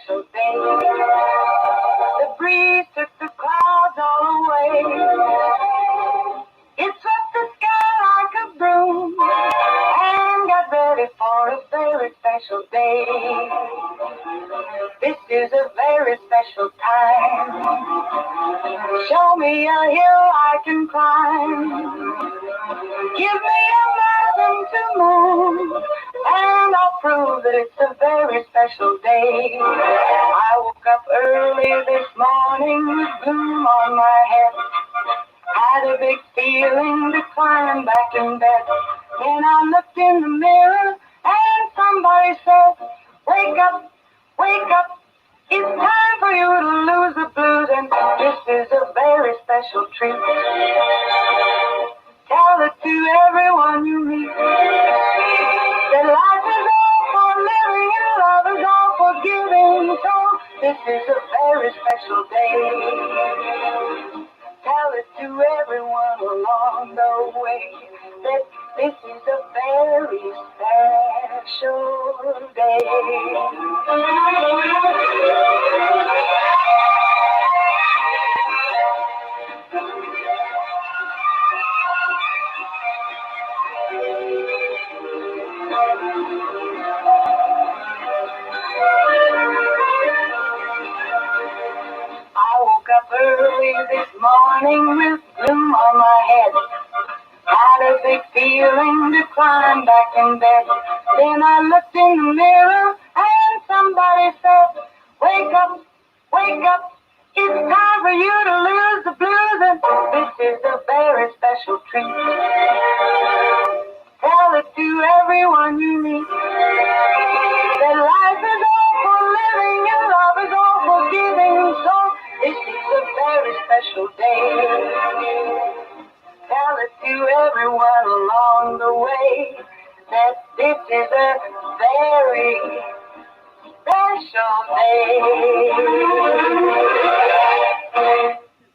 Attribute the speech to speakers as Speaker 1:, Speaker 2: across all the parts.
Speaker 1: special day. The breeze took the clouds all away. It swept the sky like a broom and got ready for a very special day. This is a very special time. Show me a hill I can climb. Give me a mountain to move, and I'll prove that it's a very special day. I woke up early this morning with gloom on my head. Had a big feeling to climb back in bed. Then I looked in the mirror and somebody said, wake up, wake up. It's time for you to lose the blues, and this is a very special treat. Tell it to everyone you meet that life is all for living and love is all for giving. So this is a very special day. Tell it to everyone along the way that this is a very special day. I woke up early this morning with gloom on my head. Had a big feeling to climb back in bed. Then I looked in the mirror and somebody said, wake up, wake up. It's time for you to lose the blues, and this is a very special treat. Tell it to everyone you meet that life is all for living and love is all for giving. So this is a very special day. Tell it to everyone along the way that this is a very special day.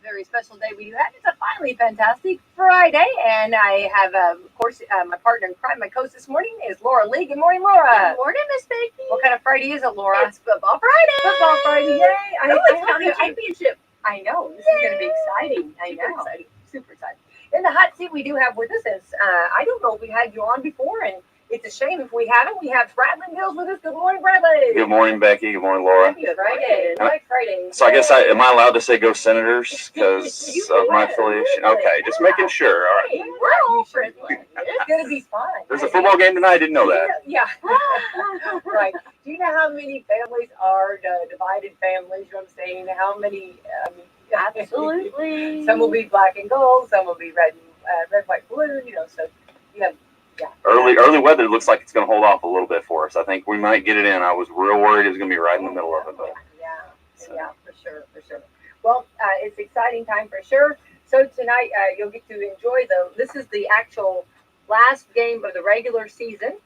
Speaker 2: Very special day we do have. It's a finally fantastic Friday, and I have, of course, my partner in crime, my co-host this morning is Laura Lee. Good morning, Laura.
Speaker 3: Good morning, Miss Becky.
Speaker 2: What kind of Friday is it, Laura?
Speaker 3: It's Football Friday.
Speaker 2: Football Friday, yay!
Speaker 3: It's county championship.
Speaker 2: I know. This is going to be exciting. I know.
Speaker 3: Exciting.
Speaker 2: Super exciting. In the hot seat we do have with us is, I don't know if we had you on before, and it's a shame if we haven't. We have Bradley Mills with us. Good morning, Bradley.
Speaker 4: Good morning, Becky. Good morning, Laura.
Speaker 2: Happy Friday. Like Friday.
Speaker 4: So I guess am I allowed to say go Senators because of my affiliation? Okay, just making sure. All right.
Speaker 2: We're all friendly. It's going to be fun.
Speaker 4: There's a football game tonight. I didn't know that.
Speaker 2: Yeah. Right. Do you know how many families are divided families? You know what I'm saying? How many?
Speaker 3: Absolutely.
Speaker 2: Some will be black and gold. Some will be red, white, blue. You know, so you have. Yeah.
Speaker 4: Early weather looks like it's going to hold off a little bit for us. I think we might get it in. I was real worried it was going to be right in the middle of it. But.
Speaker 2: Yeah, for sure. Well, it's an exciting time for sure. So tonight you'll get to enjoy this is the actual last game of the regular season.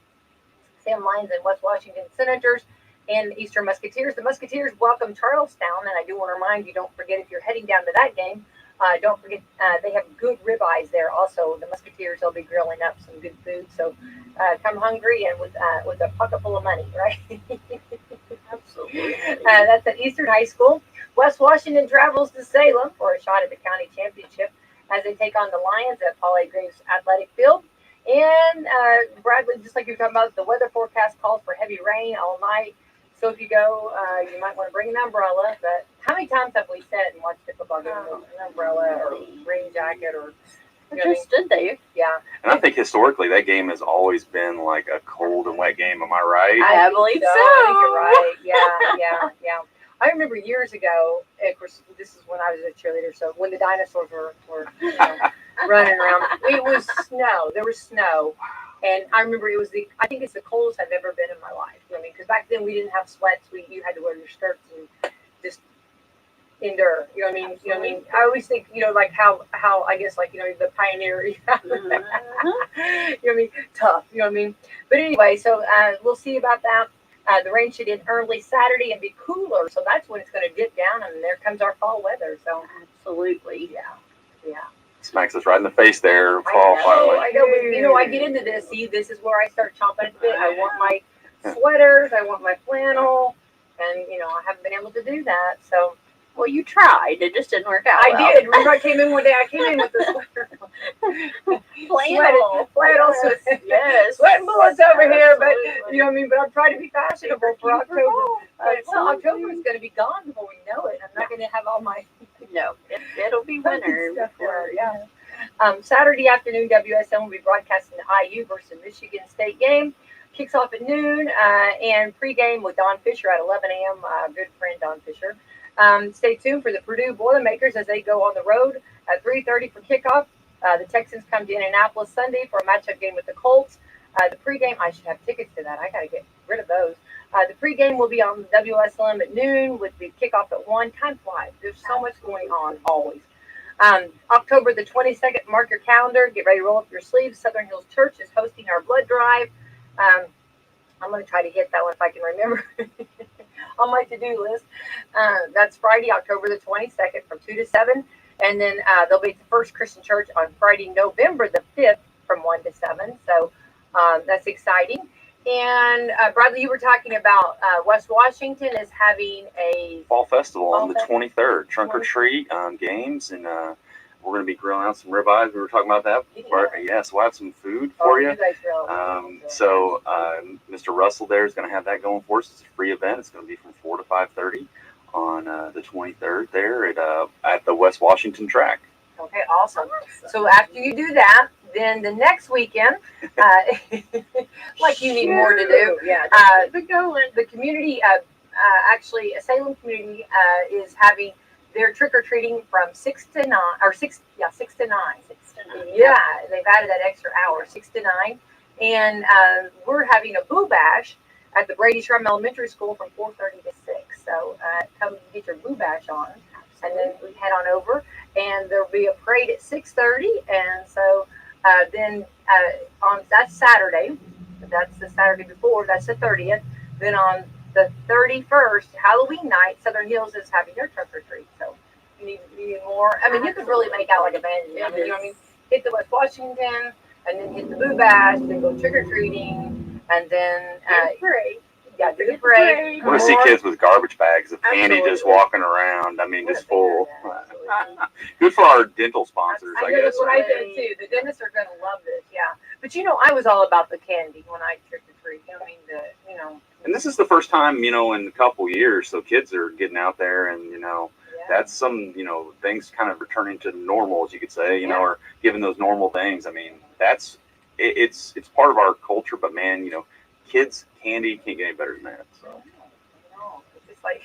Speaker 2: Salem Lions and West Washington Senators and Eastern Musketeers. The Musketeers welcome Charlestown, and I do want to remind you, don't forget if you're heading down to that game, don't forget they have good ribeyes there also. The Musketeers, they'll be grilling up some good food. So come hungry and with a pocket full of money, right?
Speaker 3: Absolutely.
Speaker 2: That's at Eastern High School. West Washington travels to Salem for a shot at the county championship as they take on the Lions at Paul A. Graves Athletic Field. And Bradley, just like you were talking about, the weather forecast calls for heavy rain all night. So if you go, you might want to bring an umbrella. But how many times have we said and watched the football game with an umbrella or rain jacket or?
Speaker 3: Just stood there.
Speaker 2: Yeah.
Speaker 4: And I think historically that game has always been like a cold and wet game. Am I right?
Speaker 3: I believe so.
Speaker 2: I think you're right. Yeah. I remember years ago, of course, this is when I was a cheerleader, so when the dinosaurs were running around, it was snow. There was snow. And I remember I think it's the coldest I've ever been in my life. I mean, because back then we didn't have sweats. You had to wear your skirts and just endure. You know what I mean? You know what I mean? I always think, like how I guess, like, the pioneer, you know what I mean? Tough, you know what I mean? But anyway, so we'll see about that. The rain should end early Saturday and be cooler. So that's when it's going to dip down, and there comes our fall weather. So
Speaker 3: absolutely.
Speaker 2: Yeah.
Speaker 4: Smacks us right in the face there.
Speaker 2: I know, but I get into this. See, this is where I start chomping at the bit. I want my sweaters, I want my flannel, and I haven't been able to do that. So
Speaker 3: Well, you tried. It just didn't work out.
Speaker 2: I
Speaker 3: well.
Speaker 2: did. Remember, I came in one day. I came in with the sweater.
Speaker 3: Flannel.
Speaker 2: Flannel.
Speaker 3: Yes.
Speaker 2: Sweating bullets over here, but
Speaker 3: Absolutely.
Speaker 2: you know what I mean. But I'm trying to be fashionable for October. Well,
Speaker 3: Absolutely.
Speaker 2: October is going to be gone before we know it. I'm not going to have all my
Speaker 3: No, it'll be winter.
Speaker 2: stuff
Speaker 3: before-
Speaker 2: there. Yeah. Saturday afternoon, WSM will be broadcasting the IU versus Michigan State game. Kicks off at noon, and pregame with Don Fisher at 11 a.m. Good friend Don Fisher. Stay tuned for the Purdue Boilermakers as they go on the road at 3:30 for kickoff. The Texans come to Indianapolis Sunday for a matchup game with the Colts. The pregame, I should have tickets to that. I got to get rid of those. The pregame will be on WSLM at noon with the kickoff at 1. Time flies. There's so much going on always. October the 22nd, mark your calendar. Get ready to roll up your sleeves. Southern Hills Church is hosting our blood drive. I'm going to try to hit that one if I can remember on my to-do list. That's Friday, October the 22nd from 2 to 7. And then there'll be at the First Christian Church on Friday, November the 5th from 1 to 7. So that's exciting. And Bradley, you were talking about West Washington is having a
Speaker 4: Fall Festival on the
Speaker 2: Festival.
Speaker 4: 23rd. Trunk or treat games, and we're going to be grilling out some ribeyes. We were talking about that. Yes, we'll have some food for you.
Speaker 2: guys really
Speaker 4: So Mr. Russell there is going to have that going for us. It's a free event. It's going to be from 4 to 5:30 on the 23rd there at the West Washington track.
Speaker 2: Okay, awesome. So after you do that, then the next weekend, like you need more to do.
Speaker 3: Yeah.
Speaker 2: But going, the community, actually, Salem community is having their trick or treating from 6 to 9, or 6 to 9.
Speaker 3: 6 to 9.
Speaker 2: Yeah, they've added that extra hour, 6 to 9, and we're having a boo bash at the Brady Shrem Elementary School from 4:30 to 6. So come get your boo bash on, and then we head on over, and there'll be a parade at 6:30, and so then on that's Saturday, that's the Saturday before, that's the 30th. Then on the 31st, Halloween night, Southern Hills is having their trick or treat. So you need more. I mean, you could really make out like a band. You know what I mean? Hit the West Washington, and then hit the boo bash, then go trick or treating, and then
Speaker 3: Parade.
Speaker 2: do the parade.
Speaker 4: We're going to see kids with garbage bags of candy just
Speaker 3: Absolutely.
Speaker 4: walking around. I mean,
Speaker 2: What
Speaker 4: just
Speaker 2: a big
Speaker 4: full.
Speaker 2: event.
Speaker 4: Good for our dental sponsors, I guess.
Speaker 2: That's what I did too. The dentists are going to love this, yeah. But I was all about the candy when I trick or treat. I mean,
Speaker 4: And this is the first time, in a couple years, so kids are getting out there, and that's some, things kind of returning to normal, as you could say, or giving those normal things. I mean, it's part of our culture, but man, kids candy can't get any better than that. So
Speaker 2: it's just like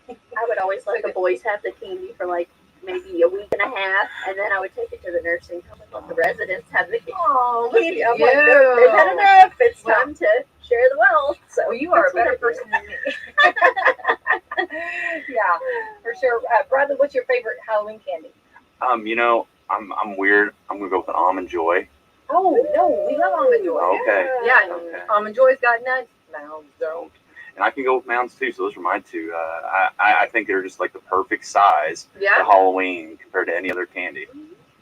Speaker 3: I would always let the boys have the candy for like maybe a week and a half, and then I would take it to the nursing home and let the residents have the
Speaker 2: oh,
Speaker 3: candy. I'm like, they've had enough. It's time to share the wealth. So
Speaker 2: well, you are a
Speaker 3: that's what
Speaker 2: better
Speaker 3: I do.
Speaker 2: person than me. Yeah, for sure. Bradley, what's your favorite Halloween candy?
Speaker 4: I'm weird. I'm gonna go with an almond joy.
Speaker 2: Oh no, we love almond joy.
Speaker 4: Okay.
Speaker 2: Yeah,
Speaker 4: Okay.
Speaker 2: almond joy's got nuts. Mounds don't.
Speaker 4: And I can go with mounds too. So those are my two. I think they're just like the perfect size for
Speaker 2: Yeah,
Speaker 4: Halloween compared to any other candy.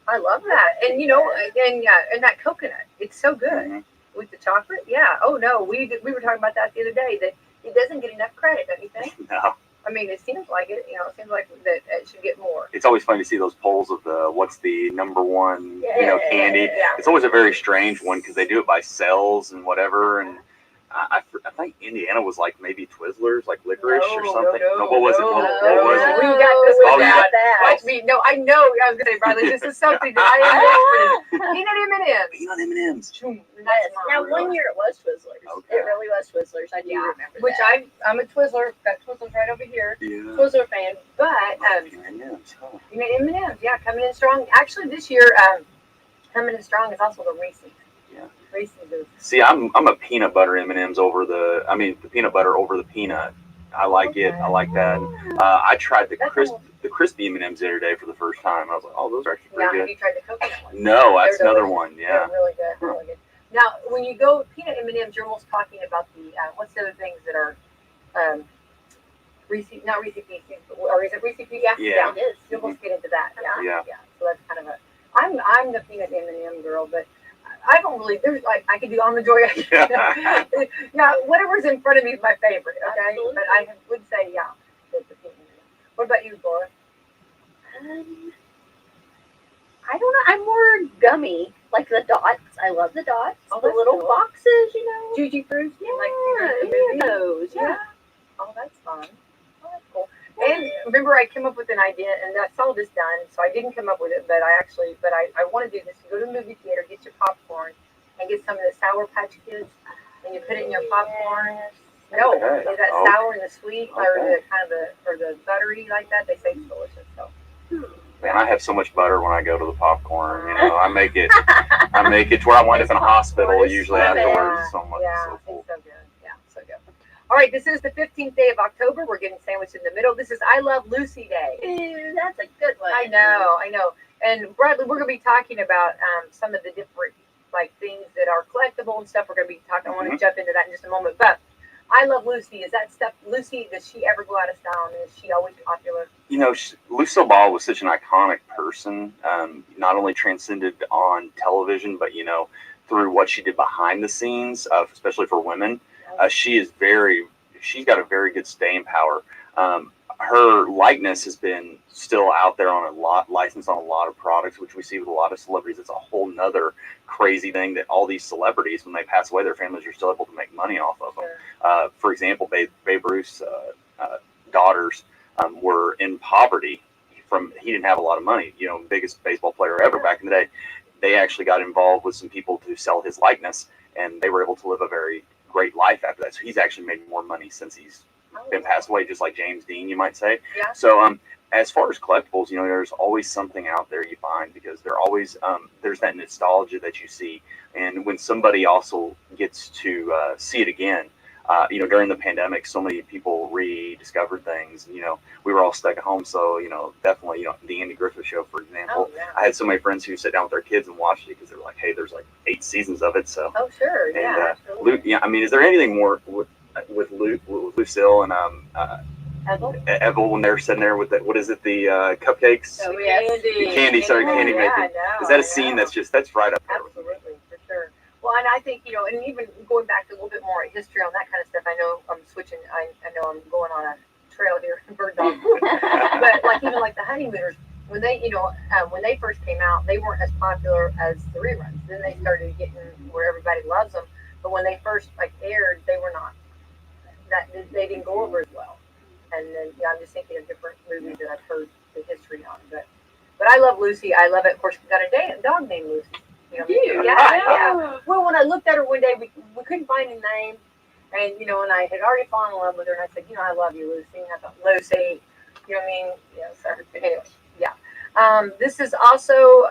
Speaker 2: I love that. And and that coconut, it's so good
Speaker 4: Mhm.
Speaker 2: with the chocolate. Yeah. Oh no, we were talking about that the other day. That it doesn't get enough credit, don't you think?
Speaker 4: No,
Speaker 2: I mean, it seems like it. It seems like that it should get more.
Speaker 4: it's always funny to see those polls of what's the number one, candy.
Speaker 2: Yeah.
Speaker 4: It's always a very strange one because they do it by cells and whatever. And I think Indiana was like maybe Twizzlers, like licorice or something.
Speaker 2: No,
Speaker 4: what was it? What was it?
Speaker 2: We got this
Speaker 4: Oh,
Speaker 2: one
Speaker 4: you
Speaker 2: down.
Speaker 4: got
Speaker 3: that.
Speaker 2: Watch me. No, I know. I was gonna say, Bradley, this is something that I am with. Peanut M&M's.
Speaker 4: Peanut M&M's.
Speaker 3: Yes. Now, one year it was Twizzlers.
Speaker 4: Okay.
Speaker 3: It really was Twizzlers. I do
Speaker 2: Yeah.
Speaker 3: remember
Speaker 2: Which
Speaker 3: that.
Speaker 2: I'm a Twizzler. Got Twizzlers right over here.
Speaker 4: Yeah.
Speaker 2: Twizzler fan, but
Speaker 4: Peanut M&M's. Huh.
Speaker 2: peanut M&M's, yeah, coming in strong. Actually, this year, coming in strong is also the Reese's.
Speaker 4: Yeah.
Speaker 2: Reese's is.
Speaker 4: See, I'm a peanut butter M&M's the peanut butter over the peanut. I like it. I like that. I tried the crispy M&M's the other day for the first time. I was like, oh, those are actually
Speaker 2: Yeah,
Speaker 4: pretty
Speaker 2: have
Speaker 4: good.
Speaker 2: you tried the coconut one?
Speaker 4: No, that's
Speaker 2: They're
Speaker 4: another
Speaker 2: delicious.
Speaker 4: one. Yeah.
Speaker 2: They're really good. Really good. Now, when you go peanut M&M's, you're almost talking about the what's the other things that are Reese, not Reese Pieces, or is it Reese Pieces?
Speaker 4: Yeah.
Speaker 3: It is.
Speaker 2: You almost get into that. Yeah.
Speaker 4: Yeah.
Speaker 2: So that's kind of I'm the peanut M&M girl, but I don't really. There's like I could do Almond Joy. Yeah, whatever's in front of me is my favorite. Okay,
Speaker 3: Absolutely.
Speaker 2: but I would say the peanut. What about you, Laura?
Speaker 3: I don't know. I'm more gummy, like the dots. I love the dots.
Speaker 2: Oh,
Speaker 3: the
Speaker 2: that's
Speaker 3: little
Speaker 2: cool.
Speaker 3: boxes, you know.
Speaker 2: Juji fruits?
Speaker 3: Yeah,
Speaker 2: Like the movie?
Speaker 3: those. Yeah.
Speaker 2: Oh, that's fun. Oh, that's cool. And remember, I came up with an idea, and I saw this done, so I didn't come up with it, but I want to do this. You go to the movie theater, get your popcorn, and get some of the Sour Patch Kids, and you put it in your popcorn. No,
Speaker 4: Okay.
Speaker 2: is that
Speaker 4: Okay.
Speaker 2: sour and the sweet, or the kind of the buttery like that? They say it's delicious. So.
Speaker 4: Man, I have so much butter when I go to the popcorn. You know, I make it to where I wind up in a hospital usually afterwards. So much.
Speaker 2: Yeah,
Speaker 4: So cool.
Speaker 2: it's so good. Yeah, so good. All right, this is the 15th day of October. We're getting sandwiched in the middle. This is I Love Lucy Day.
Speaker 3: Ooh, that's a good one.
Speaker 2: I know. And Bradley, we're going to be talking about some of the different like things that are collectible and stuff. We're going to be talking. I want to jump into that in just a moment. But I Love Lucy. Is that stuff? Lucy, does she ever go out of style? And is she always popular?
Speaker 4: You know, Lucille Ball was such an iconic person. Not only transcended on television, but through what she did behind the scenes, especially for women. She's got a very good staying power. Her likeness has been still out there on licensed on a lot of products, which we see with a lot of celebrities. It's a whole nother crazy thing that all these celebrities, when they pass away, their families are still able to make money off of them.
Speaker 2: Sure.
Speaker 4: For example, Babe Ruth's daughters were in poverty. He didn't have a lot of money. Biggest baseball player ever back in the day. They actually got involved with some people to sell his likeness, and they were able to live a very great life after that. So he's actually made more money since he's been passed away, just like James Dean, you might say.
Speaker 2: Yeah.
Speaker 4: So as far as collectibles, there's always something out there you find, because they're always there's that nostalgia that you see. And when somebody also gets to see it again, during the pandemic, so many people rediscovered things. We were all stuck at home, so definitely, the Andy Griffith Show, for example.
Speaker 2: Oh, yeah.
Speaker 4: I had so many friends who sat down with their kids and watched it because they were like, "Hey, there's like 8 seasons of it." So.
Speaker 2: Oh, sure.
Speaker 4: And,
Speaker 2: Yeah. Absolutely.
Speaker 4: I mean, is there anything more with Lucille and Ethel when they're sitting there with the, what is it, the cupcakes?
Speaker 2: Oh, yeah.
Speaker 4: The candy making. Is that a scene that's right up there?
Speaker 2: Absolutely, for sure. Well, and I think, and even going back to a little bit more history on that kind of stuff, I know I'm switching, I know I'm going on a trail here, bird dog. But even like the Honeymooners, when they, when they first came out, they weren't as popular as the reruns. Then they started getting where everybody loves them. But when they first aired, they were not, they didn't go over as well. And then, I'm just thinking of different movies that I've heard the history on. But I love Lucy. I love it. Of course, we got a dog named Lucy. Yeah. Well, when I looked at her one day, we couldn't find a name, and and I had already fallen in love with her, and I said, I love you, Lucy. And I thought, Lucy, you know what I mean? So anyway, yeah. This is also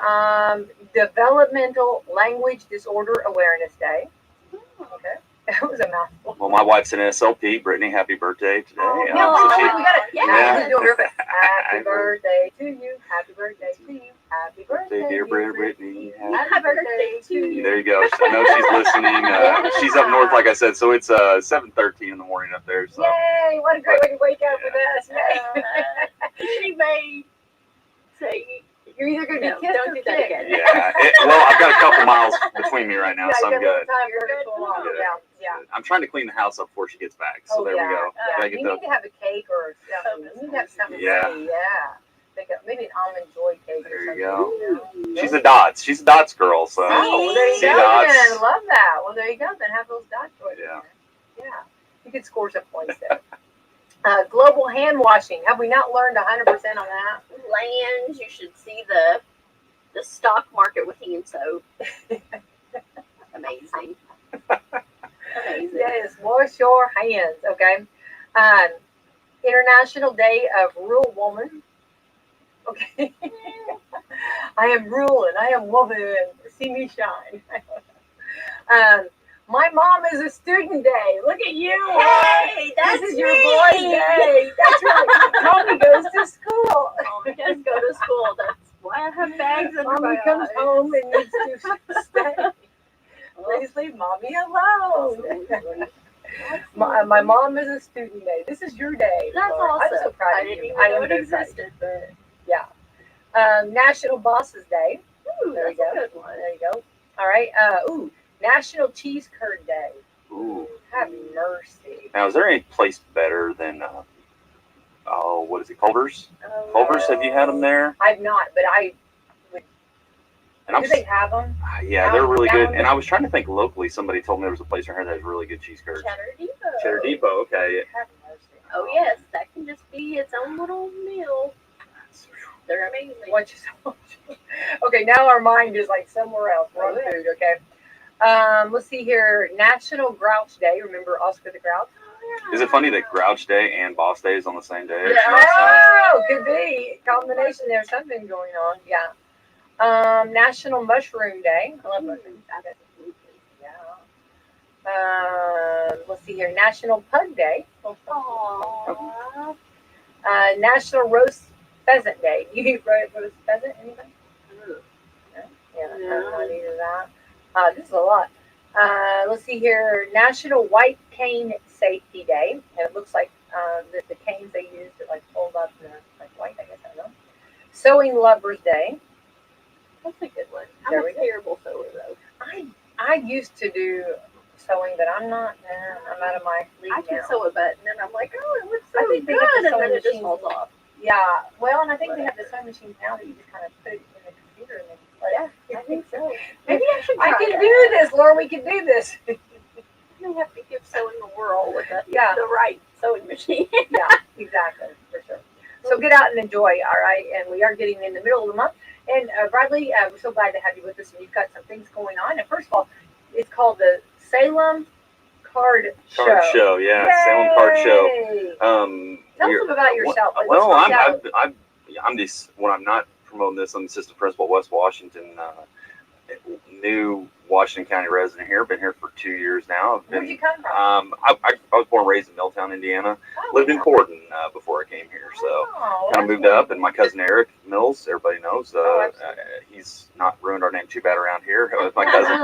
Speaker 2: Developmental Language Disorder Awareness Day. Okay. That was a mouthful.
Speaker 4: Well, my wife's an SLP. Brittany, happy birthday today.
Speaker 2: Oh,
Speaker 4: So
Speaker 2: happy birthday to you. Happy birthday to you. Happy birthday,
Speaker 4: dear Brittany.
Speaker 2: Happy birthday to you.
Speaker 4: There you go. I know she's listening. She's up north, like I said, so it's 7:13 in the morning up there. So.
Speaker 2: Yay! What a great way to wake up with us.
Speaker 3: She may say,
Speaker 2: you're either going to be kissed
Speaker 3: don't
Speaker 2: or
Speaker 3: do that
Speaker 2: kicked.
Speaker 3: again.
Speaker 4: Yeah. Well, I've got a couple miles between me right now, so I'm good. Yeah. I'm trying to clean the house up before she gets back. So there we go.
Speaker 2: You need to have a cake or something. You need to have something. Maybe an almond joy cake or something.
Speaker 4: There you go. She's a Dots. She's a Dots girl. So.
Speaker 2: Oh, well, there you go. Then. Love that. Well, there you go. Then have those Dots joys. Yeah. You could score some points there. Global hand washing. Have we not learned 100% on that?
Speaker 3: Lands, you should see the stock market with hand soap. Amazing. Amazing.
Speaker 2: Yes, wash your hands. Okay. International Day of Rural Woman. Okay. I am rural and I am woman. See me shine. My mom is a student day. Look at you.
Speaker 3: Hey, that's
Speaker 2: this is your boy's day. That's right. Mommy goes to school.
Speaker 3: Mommy does go to school. That's why I have bags under
Speaker 2: Mommy
Speaker 3: my
Speaker 2: comes
Speaker 3: eyes.
Speaker 2: home and needs to stay. Please leave Mommy alone. My mom is a student day. This is your day.
Speaker 3: That's
Speaker 2: Laura.
Speaker 3: awesome.
Speaker 2: I'm so proud
Speaker 3: I
Speaker 2: of
Speaker 3: didn't
Speaker 2: you.
Speaker 3: even
Speaker 2: I
Speaker 3: know
Speaker 2: am
Speaker 3: it
Speaker 2: very
Speaker 3: existed, but
Speaker 2: yeah. National Bosses Day.
Speaker 3: ooh,
Speaker 2: There
Speaker 3: that's
Speaker 2: you
Speaker 3: a
Speaker 2: go.
Speaker 3: good one.
Speaker 2: There you go. All right. National Cheese Curd Day.
Speaker 4: Ooh.
Speaker 2: Have mercy.
Speaker 4: Now, is there any place better than what is it, Culver's? Culver's, have you had them there?
Speaker 2: I've not, but I would.
Speaker 4: And
Speaker 2: Do they have them?
Speaker 4: Yeah, they're really good. And I was trying to think locally. Somebody told me there was a place around here that has really good cheese curds.
Speaker 3: Cheddar Depot.
Speaker 4: Cheddar Depot, okay.
Speaker 2: Have mercy.
Speaker 3: Oh yes, that can just be its own little meal. They're amazing.
Speaker 2: Watch yourself. Okay, now our mind is like somewhere else. We're on food, okay? Let's see here. National Grouch Day. Remember Oscar the Grouch?
Speaker 4: Is it funny that Grouch Day and Boss Day is on the same day?
Speaker 2: Oh, could be. Combination. There's something going on. Yeah. National Mushroom Day. I love mushrooms. Yeah. Let's see here. National Pug Day.
Speaker 3: Aww.
Speaker 2: National Roast Pheasant Day. You eat roast pheasant? Anybody? Yeah, not either of that. This is a lot. Let's see here. National White Cane Safety Day. And it looks like the canes they use to like hold up the like white, I guess, I don't know. Sewing Lovers Day.
Speaker 3: That's a good one.
Speaker 2: There
Speaker 3: I'm
Speaker 2: we
Speaker 3: a
Speaker 2: go.
Speaker 3: terrible sewer though.
Speaker 2: I used to do sewing, but I'm not. I'm out of my league
Speaker 3: I can
Speaker 2: now.
Speaker 3: sew a button and I'm like, oh, it looks so
Speaker 2: I think they
Speaker 3: good,
Speaker 2: have the
Speaker 3: and then
Speaker 2: sewing
Speaker 3: it just
Speaker 2: machines.
Speaker 3: falls off.
Speaker 2: Yeah. Well, and I think they have the sewing machines now that you just kind of put it in the computer and then.
Speaker 3: Yeah, I think so. Maybe I should
Speaker 2: I
Speaker 3: try
Speaker 2: can
Speaker 3: that.
Speaker 2: do this, Laura. We can do this.
Speaker 3: We have to give sewing a whirl with the right sewing machine.
Speaker 2: Yeah, exactly, for sure. So get out and enjoy, all right? And we are getting in the middle of the month. And Bradley, we're so glad to have you with us. And you've got some things going on. And first of all, it's called the Salem Card Show.
Speaker 4: Card Show, yeah.
Speaker 2: Yay!
Speaker 4: Salem Card Show.
Speaker 2: Tell us about yourself.
Speaker 4: Well, I'm just, when I'm not promoting this, I'm the assistant principal at West Washington, new Washington County resident here. Been here for 2 years now.
Speaker 2: Where'd you come from?
Speaker 4: I was born and raised in Milltown, Indiana. Lived in Corden before I came here, so kind of moved up. And my cousin Eric Mills, everybody knows, he's not ruined our name too bad around here. My cousin,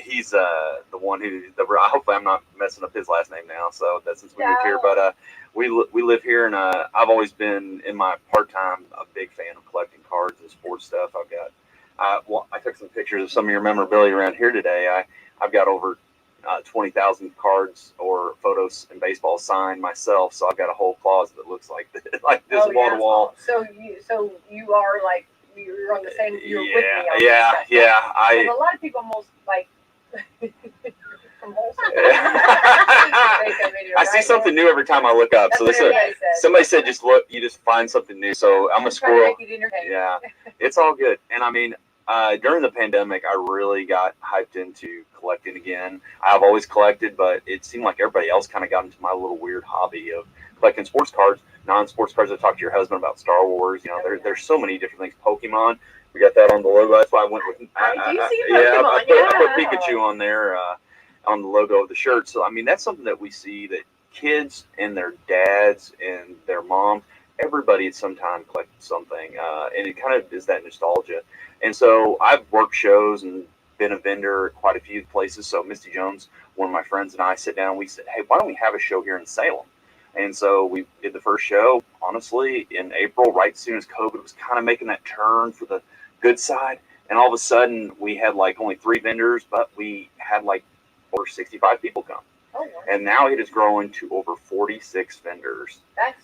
Speaker 4: he's the one who. Hopefully, I'm not messing up his last name now. So that's since we moved here, but we live here, and I've always been in my part time a big fan of collecting cards and sports stuff. I've got. I took some pictures of some of your memorabilia around here today. I've got over 20,000 cards or photos in baseball signed myself, so I've got a whole closet that looks like this, wall to wall.
Speaker 2: So you are like you're on the same. You're with me on
Speaker 4: yeah.
Speaker 2: Because a lot of people almost like.
Speaker 4: I see something new every time I look up. So somebody said just look, you just find something new. So I'm a squirrel. Yeah, it's all good. And I mean, during the pandemic, I really got hyped into collecting again. I've always collected, but it seemed like everybody else kind of got into my little weird hobby of collecting sports cards, non-sports cards. I talked to your husband about Star Wars. You know, there's so many different things. Pokemon. We got that on the logo. That's why I went with. I put Pikachu on there. On the logo of the shirt. So, I mean, that's something that we see that kids and their dads and their moms, everybody at some time collected something. And it kind of is that nostalgia. And so I've worked shows and been a vendor at quite a few places. So Misty Jones, one of my friends, and I sit down and we said, hey, why don't we have a show here in Salem? And so we did the first show, honestly, in April, right as soon as COVID was kind of making that turn for the good side. And all of a sudden we had like only 3 vendors, but we had like over 65 people come. Oh, wow. And now it is growing to over 46 vendors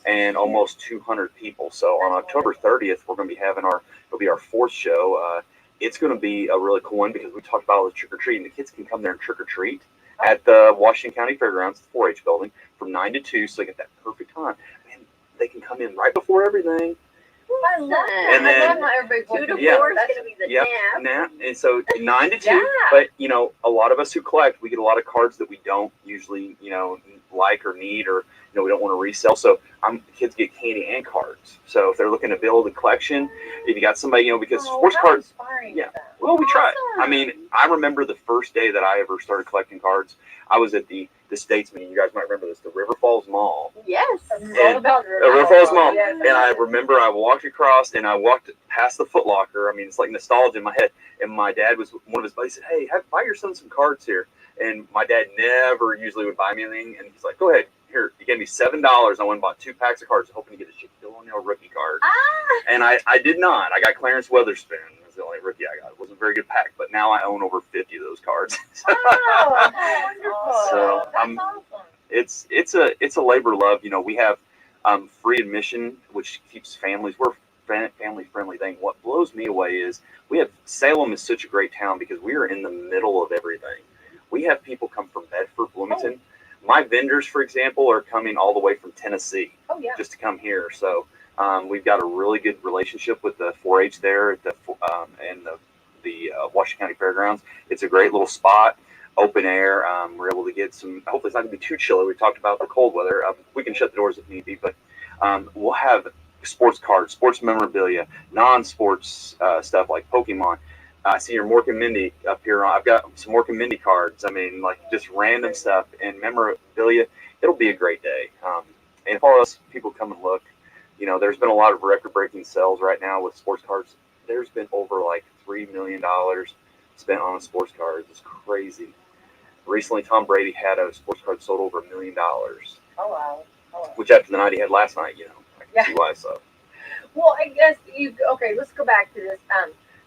Speaker 4: and almost 200 people. So on October 30th, we're going to be having it'll be our 4th show. It's going to be a really cool one because we talked about all the trick-or-treating. The kids can come there and trick-or-treat at the Washington County Fairgrounds, the 4-H building, from 9 to 2, so they get that perfect time. And they can come in right before everything.
Speaker 2: I love that.
Speaker 4: And then,
Speaker 3: I love my 2 to 4 is going to be the
Speaker 4: nap. And so 9 to 2. But, you know, a lot of us who collect, we get a lot of cards that we don't usually, you know, like or need, or, you know, we don't want to resell. So kids get candy and cards. So if they're looking to build a collection, if you got somebody, you know, because sports cards. Well, we try. I mean, I remember the first day that I ever started collecting cards. I was at the Statesman. You guys might remember this, the River Falls Mall.
Speaker 3: Yes.
Speaker 4: River Falls Mall. Yes. And I remember I walked across and I walked past the Foot Locker. I mean, it's like nostalgia in my head. And my dad was one of his buddies said, hey, buy your son some cards here. And my dad never usually would buy me anything. And he's like, go ahead. Here, he gave me $7. I went and bought 2 packs of cards hoping to get a Shaquille O'Neal rookie card. And I did not. I got Clarence Weatherspoon. Was the rookie I got. It wasn't a very good pack, but now I own over 50 of those cards.
Speaker 2: Oh, wonderful.
Speaker 4: So,
Speaker 2: That's awesome.
Speaker 4: It's a labor of love. You know, we have free admission, which keeps families. We're a family friendly thing. What blows me away is Salem is such a great town because we are in the middle of everything. We have people come from Bedford, Bloomington. My vendors, for example, are coming all the way from Tennessee just to come here. So we've got a really good relationship with the 4-H there at the Washington County Fairgrounds. It's a great little spot, open air. We're able to get some. Hopefully, it's not going to be too chilly. We talked about the cold weather. We can shut the doors if need be, but we'll have sports cards, sports memorabilia, non-sports stuff like Pokemon. I see your Mork and Mindy up here. I've got some Mork and Mindy cards. I mean, like just random stuff and memorabilia. It'll be a great day. And if all else people come and look, you know, there's been a lot of record-breaking sales right now with sports cards. There's been over like $3 million spent on a sports card. It's crazy. Recently, Tom Brady had a sports card sold over $1 million.
Speaker 2: Oh wow.
Speaker 4: Which after the night he had last night, you know, I can see why. So.
Speaker 2: Well, I guess okay. Let's go back to this.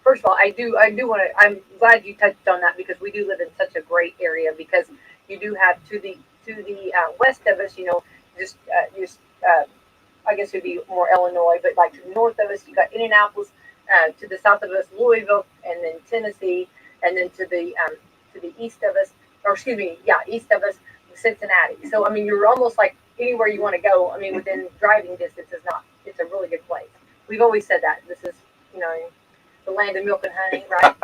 Speaker 2: First of all, I do want to. I'm glad you touched on that because we do live in such a great area. Because you do have to the west of us, you know, I guess it'd be more Illinois, but like to the north of us, you got Indianapolis. To the south of us, Louisville, and then Tennessee, and then to the east of us, east of us, Cincinnati. So I mean, you're almost like anywhere you want to go. I mean, within driving distance it's a really good place. We've always said that this is, you know, the land of milk and honey, right?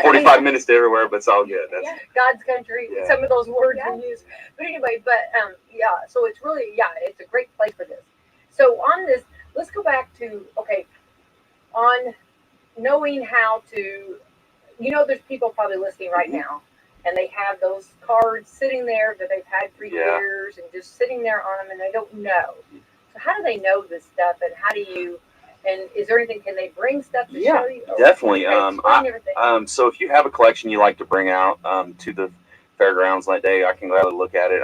Speaker 4: 45 minutes to everywhere, but it's all good. That's
Speaker 2: God's country. Yeah. Some of those words we use, but anyway, so it's really, it's a great place for this. So on this, let's go back to on knowing how to, you know, there's people probably listening right now, and they have those cards sitting there that they've had for years and just sitting there on them, and they don't know. So how do they know this stuff, and how do you? And is there anything? Can they bring stuff to show you?
Speaker 4: Definitely. So if you have a collection you like to bring out to the fairgrounds that day, I can gladly look at it.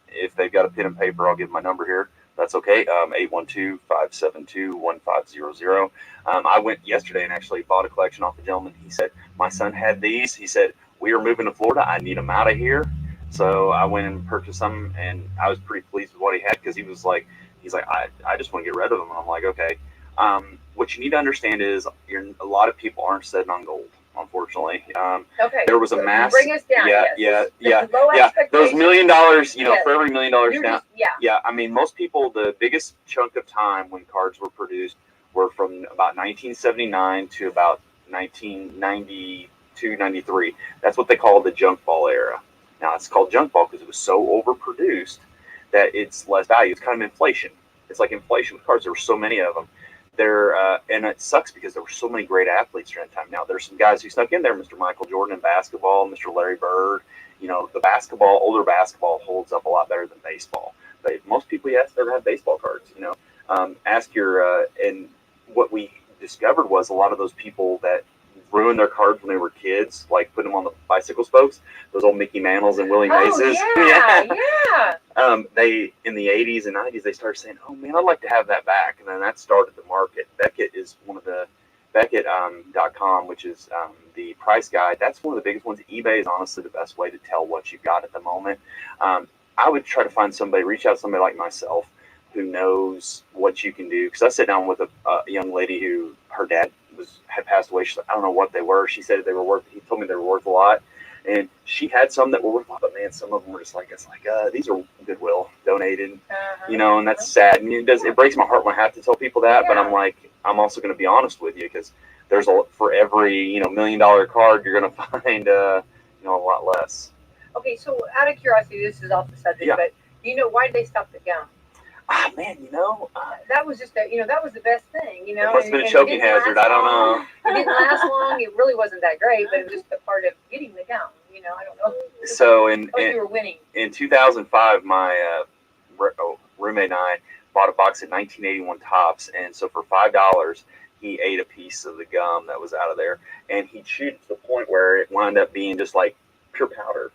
Speaker 4: If they've got a pen and paper, I'll give my number here. That's okay. 812-572-1500. I went yesterday and actually bought a collection off a gentleman. He said, my son had these. He said, we are moving to Florida. I need them out of here. So I went and purchased them, and I was pretty pleased with what he had because he's like, I just want to get rid of them. And I'm like, okay. What you need to understand is a lot of people aren't setting on gold, unfortunately. There was a mass.
Speaker 2: Bring us down.
Speaker 4: Yeah. Those $1 million, you know, for every $1 million down. I mean, most people, the biggest chunk of time when cards were produced were from about 1979 to about 1992, 93. That's what they call the junk ball era. Now, it's called junk ball because it was so overproduced that it's less value. It's kind of inflation. It's like inflation with cards. There were so many of them. And it sucks because there were so many great athletes during that time. Now, there's some guys who snuck in there, Mr. Michael Jordan in basketball, Mr. Larry Bird. You know, older basketball holds up a lot better than baseball. But most people, they're going to have baseball cards, you know. And what we discovered was a lot of those people that ruined their cards when they were kids, like putting them on the bicycle spokes, those old Mickey Mantles and Willie Maces. They, in the 80s and 90s, they started saying, oh man, I'd like to have that back. And then that started the market. Beckett is one of the, Beckett.com, which is the price guide. That's one of the biggest ones. eBay is honestly the best way to tell what you've got at the moment. I would try to find reach out to somebody like myself who knows what you can do. Because I sat down with a young lady who her dad had passed away. She said, I don't know what they were. She said they were worth. He told me they were worth a lot, and she had some that were worth a lot. But man, some of them were just like these are Goodwill donated, you know, and that's sad. And it breaks my heart when I have to tell people that. But I'm like, I'm also going to be honest with you because there's for every $1 million card you're going to find a lot less.
Speaker 2: Okay, so out of curiosity, this is off the subject, but why did they stop the gum?
Speaker 4: Man,
Speaker 2: that was just that was the best thing,
Speaker 4: It must have been a choking hazard. I don't know.
Speaker 2: It didn't last long. It really wasn't that great, but it was just a part of getting the gum. I don't know.
Speaker 4: So
Speaker 2: you were winning.
Speaker 4: In 2005, my roommate and I bought a box of 1981 Tops, and so for $5, he ate a piece of the gum that was out of there, and he chewed it to the point where it wound up being just like pure powder.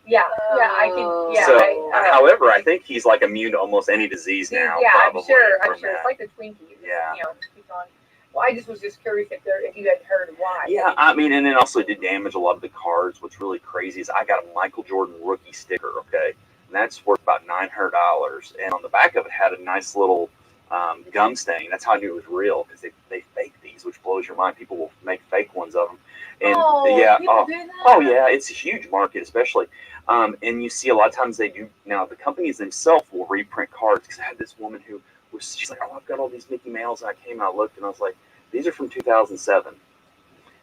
Speaker 4: However, I think he's like immune to almost any disease now.
Speaker 2: Yeah,
Speaker 4: probably,
Speaker 2: I'm sure. It's like the Twinkies.
Speaker 4: Yeah.
Speaker 2: Keep on. Well, I just was curious if you had heard why.
Speaker 4: Yeah, I mean, and it also did damage a lot of the cards. What's really crazy is I got a Michael Jordan rookie sticker, okay? And that's worth about $900. And on the back of it had a nice little gum stain. That's how I knew it was real, because they fake these, which blows your mind. People will make fake ones of them. And yeah,
Speaker 2: people do that?
Speaker 4: oh yeah, it's a huge market, especially. And you see a lot of times they do, now the companies themselves will reprint cards, because I had this woman who she's like, oh, I've got all these Mickey Mouse, and I came out, looked, and I was like, these are from 2007.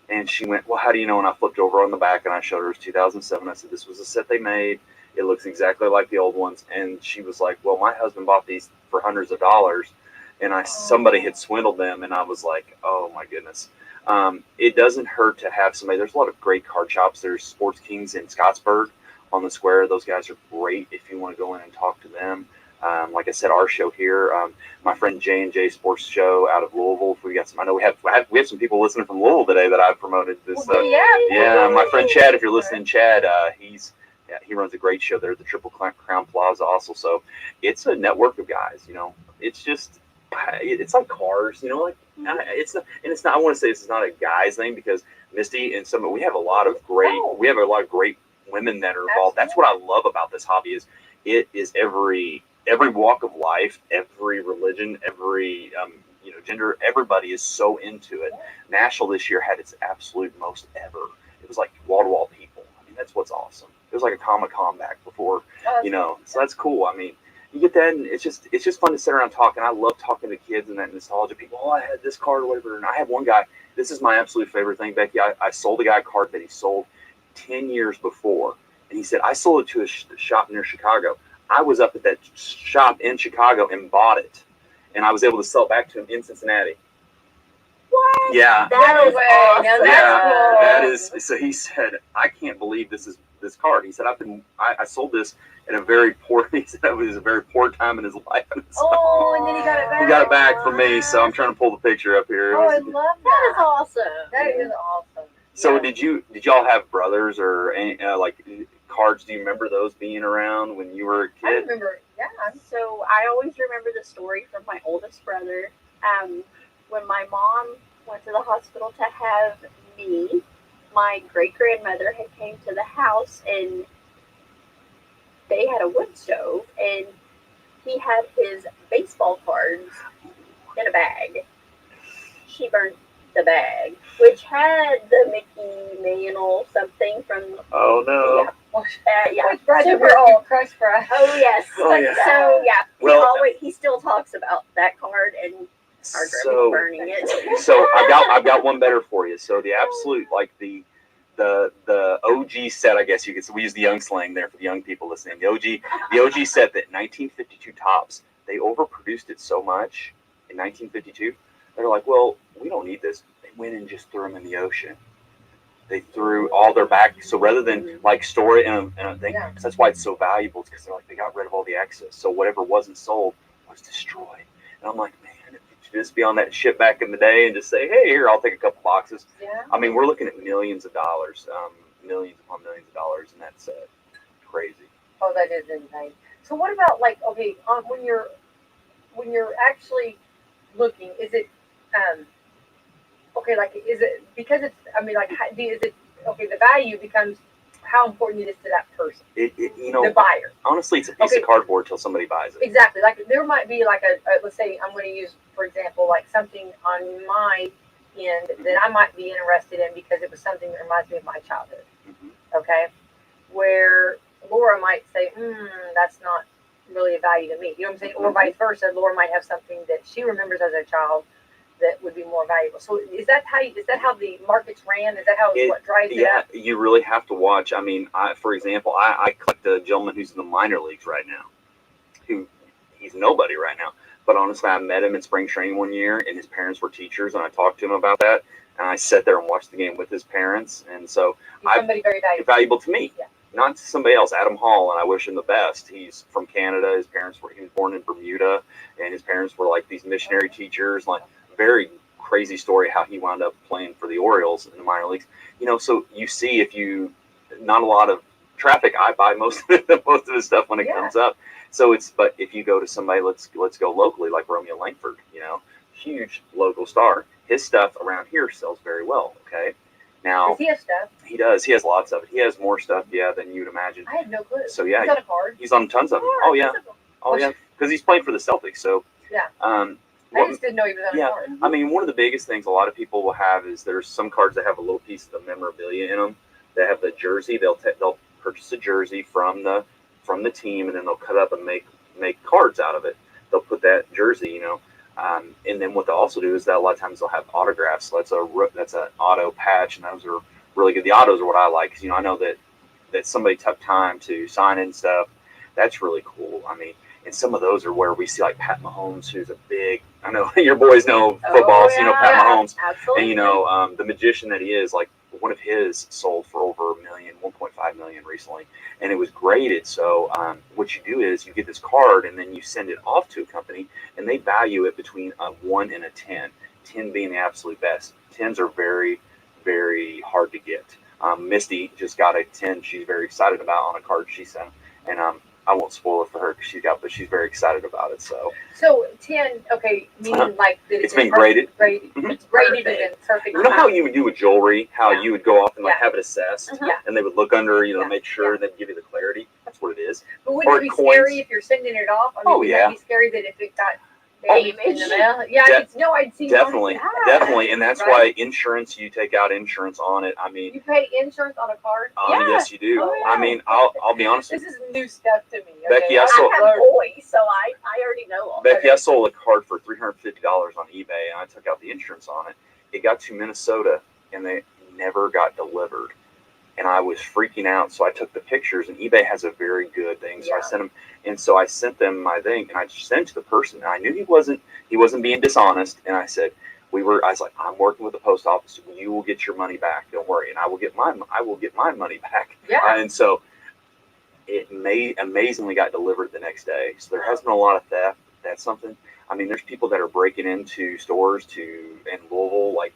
Speaker 4: And she went, well, how do you know? And I flipped over on the back and I showed her it was 2007. I said, this was a set they made. It looks exactly like the old ones. And she was like, well, my husband bought these for hundreds of dollars, and somebody had swindled them. And I was like, oh my goodness. It doesn't hurt to have somebody. There's a lot of great card shops. There's Sports Kings in Scottsburg on the square. Those guys are great if you want to go in and talk to them. Like I said, our show here, my friend J&J Sports Show out of Louisville. We got some. I know we have some people listening from Louisville today that I've promoted this. Yeah, my friend Chad. If you're listening, Chad, he runs a great show there at the Triple Crown Plaza also. So it's a network of guys. You know, it's just it's like cars. You know, like it's not, and it's not. I want to say this is not a guy's thing, because Misty and we have a lot of great women that are involved. That's what I love about this hobby is it is every walk of life, every religion, every gender. Everybody is so into it. Nashville this year had its absolute most ever. It was like wall-to-wall people. I mean, that's what's awesome. It was like a Comic-Con back before, so that's cool. I mean, you get that, and it's just fun to sit around talking. I love talking to kids and that nostalgia. People, oh, I had this card or whatever. And I have one guy, this is my absolute favorite thing, Becky. I sold a guy a card that he sold 10 years before. And he said, I sold it to a shop near Chicago. I was up at that shop in Chicago and bought it. And I was able to sell it back to him in Cincinnati.
Speaker 3: What?
Speaker 4: Yeah.
Speaker 3: That is awesome.
Speaker 4: Yeah, that is. So he said, I can't believe this card. He said, I sold this at a very poor, he said it was a very poor time in his life.
Speaker 2: And then he got it back.
Speaker 4: He got it back from me, so I'm trying to pull the picture up here.
Speaker 2: I love that.
Speaker 3: That is awesome.
Speaker 2: That is awesome.
Speaker 4: So did y'all have brothers or any, cards? Do you remember those being around when you were a kid?
Speaker 2: I remember, yeah.
Speaker 3: So I always remember the story from my oldest brother. When my mom went to the hospital to have me, my great-grandmother had came to the house, and they had a wood stove, and he had his baseball cards in a bag. She burnt the bag, which had the Mickey Mantle something from.
Speaker 4: Oh no!
Speaker 3: Super old.
Speaker 2: Crushed fry.
Speaker 3: Oh yes.
Speaker 4: Oh, yeah.
Speaker 3: So yeah,
Speaker 4: Well,
Speaker 3: he still talks about that card and our grandma burning it.
Speaker 4: So I've got one better for you. So the absolute the OG set, I guess you could say, we use the young slang there for the young people listening. The OG set that 1952 Topps, they overproduced it so much in 1952. They're like, well, we don't need this. They went and just threw them in the ocean. They threw all their back. So rather than store it in a thing, because that's why it's so valuable. It's because they're like, they got rid of all the excess. So whatever wasn't sold was destroyed. And I'm like, man, if you could just be on that ship back in the day and just say, hey, here, I'll take a couple boxes.
Speaker 2: Yeah.
Speaker 4: I mean, we're looking at millions of dollars, millions upon millions of dollars, and that's crazy.
Speaker 2: Oh, that is insane. So what about when you're actually looking, is it is it because it's, is it the value becomes how important it is to that person, the buyer.
Speaker 4: Honestly, it's a piece of cardboard till somebody buys it.
Speaker 2: Exactly. Like there might be like let's say I'm going to use, for example, like something on my end that I might be interested in because it was something that reminds me of my childhood.
Speaker 4: Mm-hmm.
Speaker 2: Okay. Where Laura might say, that's not really a value to me. You know what I'm saying? Or vice versa. Laura might have something that she remembers as a child that would be more valuable. So is that how the markets ran? Is that what drives it up?
Speaker 4: Yeah, you really have to watch. I mean, for example, I collect a gentleman who's in the minor leagues right now, he's nobody right now. But honestly, I met him in spring training one year, and his parents were teachers, and I talked to him about that. And I sat there and watched the game with his parents, and so
Speaker 2: somebody very
Speaker 4: valuable to me.
Speaker 2: Yeah.
Speaker 4: Not to somebody else, Adam Hall, and I wish him the best. He's from Canada. He was born in Bermuda, and his parents were like these missionary teachers. Like, very crazy story how he wound up playing for the Orioles in the minor leagues. So you see, not a lot of traffic, I buy most of his stuff when it comes up. So but if you go to somebody, let's go locally, like Romeo Langford, huge local star. His stuff around here sells very well. Okay, now
Speaker 2: Does he have stuff?
Speaker 4: he does. He has lots of it. He has more stuff, than you'd imagine.
Speaker 2: I had no clue.
Speaker 4: So yeah,
Speaker 2: He's on a card.
Speaker 4: he's on tons of them. Oh yeah, because he's playing for the Celtics. So
Speaker 2: Yeah.
Speaker 4: Um,
Speaker 2: I just didn't know he was on a
Speaker 4: yeah,
Speaker 2: card.
Speaker 4: I mean, one of the biggest things a lot of people will have is there's some cards that have a little piece of the memorabilia in them. They have the jersey. They'll purchase a jersey from the team, and then they'll cut up and make cards out of it. They'll put that jersey, and then what they'll also do is that a lot of times they'll have autographs. So that's an auto patch, and those are really good. The autos are what I like, because I know that somebody took time to sign in stuff. That's really cool. I mean, and some of those are where we see like Pat Mahomes, who's a big. I know your boys know football, so Pat Mahomes,
Speaker 3: Absolutely.
Speaker 4: and the magician that he is. Like one of his sold for over $1 million, 1.5 million recently, and it was graded. So what you do is you get this card, and then you send it off to a company, and they value it between a 1 and a 10. 10 being the absolute best. 10s are very, very hard to get. Misty just got a 10 she's very excited about on a card she sent, and I won't spoil it for her because but she's very excited about it. So
Speaker 2: 10, okay, meaning like that
Speaker 4: it's been graded.
Speaker 2: It's graded and perfect.
Speaker 4: You know how you would do with jewelry, how you would go off and have it assessed,
Speaker 2: Yeah.
Speaker 4: and they would look under,
Speaker 2: Yeah.
Speaker 4: make sure,
Speaker 2: Yeah.
Speaker 4: and then give you the clarity. That's what it is.
Speaker 2: But wouldn't it be
Speaker 4: coins.
Speaker 2: scary if you're sending it off? I mean, would that be scary that if it got damaged in the mail? Yeah, I'd seen
Speaker 4: Definitely,
Speaker 2: one.
Speaker 4: and that's
Speaker 2: Right.
Speaker 4: why insurance. You take out insurance on it. I mean,
Speaker 2: You pay insurance on a card?
Speaker 4: yes, you do.
Speaker 2: Oh, yeah.
Speaker 4: I mean, I'll be honest.
Speaker 2: This is new stuff to me.
Speaker 4: Becky, I
Speaker 3: I
Speaker 4: sold-
Speaker 3: have boys, so I already know all
Speaker 4: Becky,
Speaker 3: that.
Speaker 4: I sold a card for $350 on eBay, and I took out the insurance on it. It got to Minnesota, and they never got delivered. And I was freaking out, so I took the pictures, and eBay has a very good thing. So I sent them, and so I sent them my thing, and I sent it to the person. And I knew he wasn't being dishonest, and I said, I was like, I'm working with the post office. You will get your money back. Don't worry, and I will get my money back.
Speaker 2: Yeah.
Speaker 4: And so it amazingly got delivered the next day. So there has been a lot of theft. That's something. I mean, there's people that are breaking into stores in Louisville, like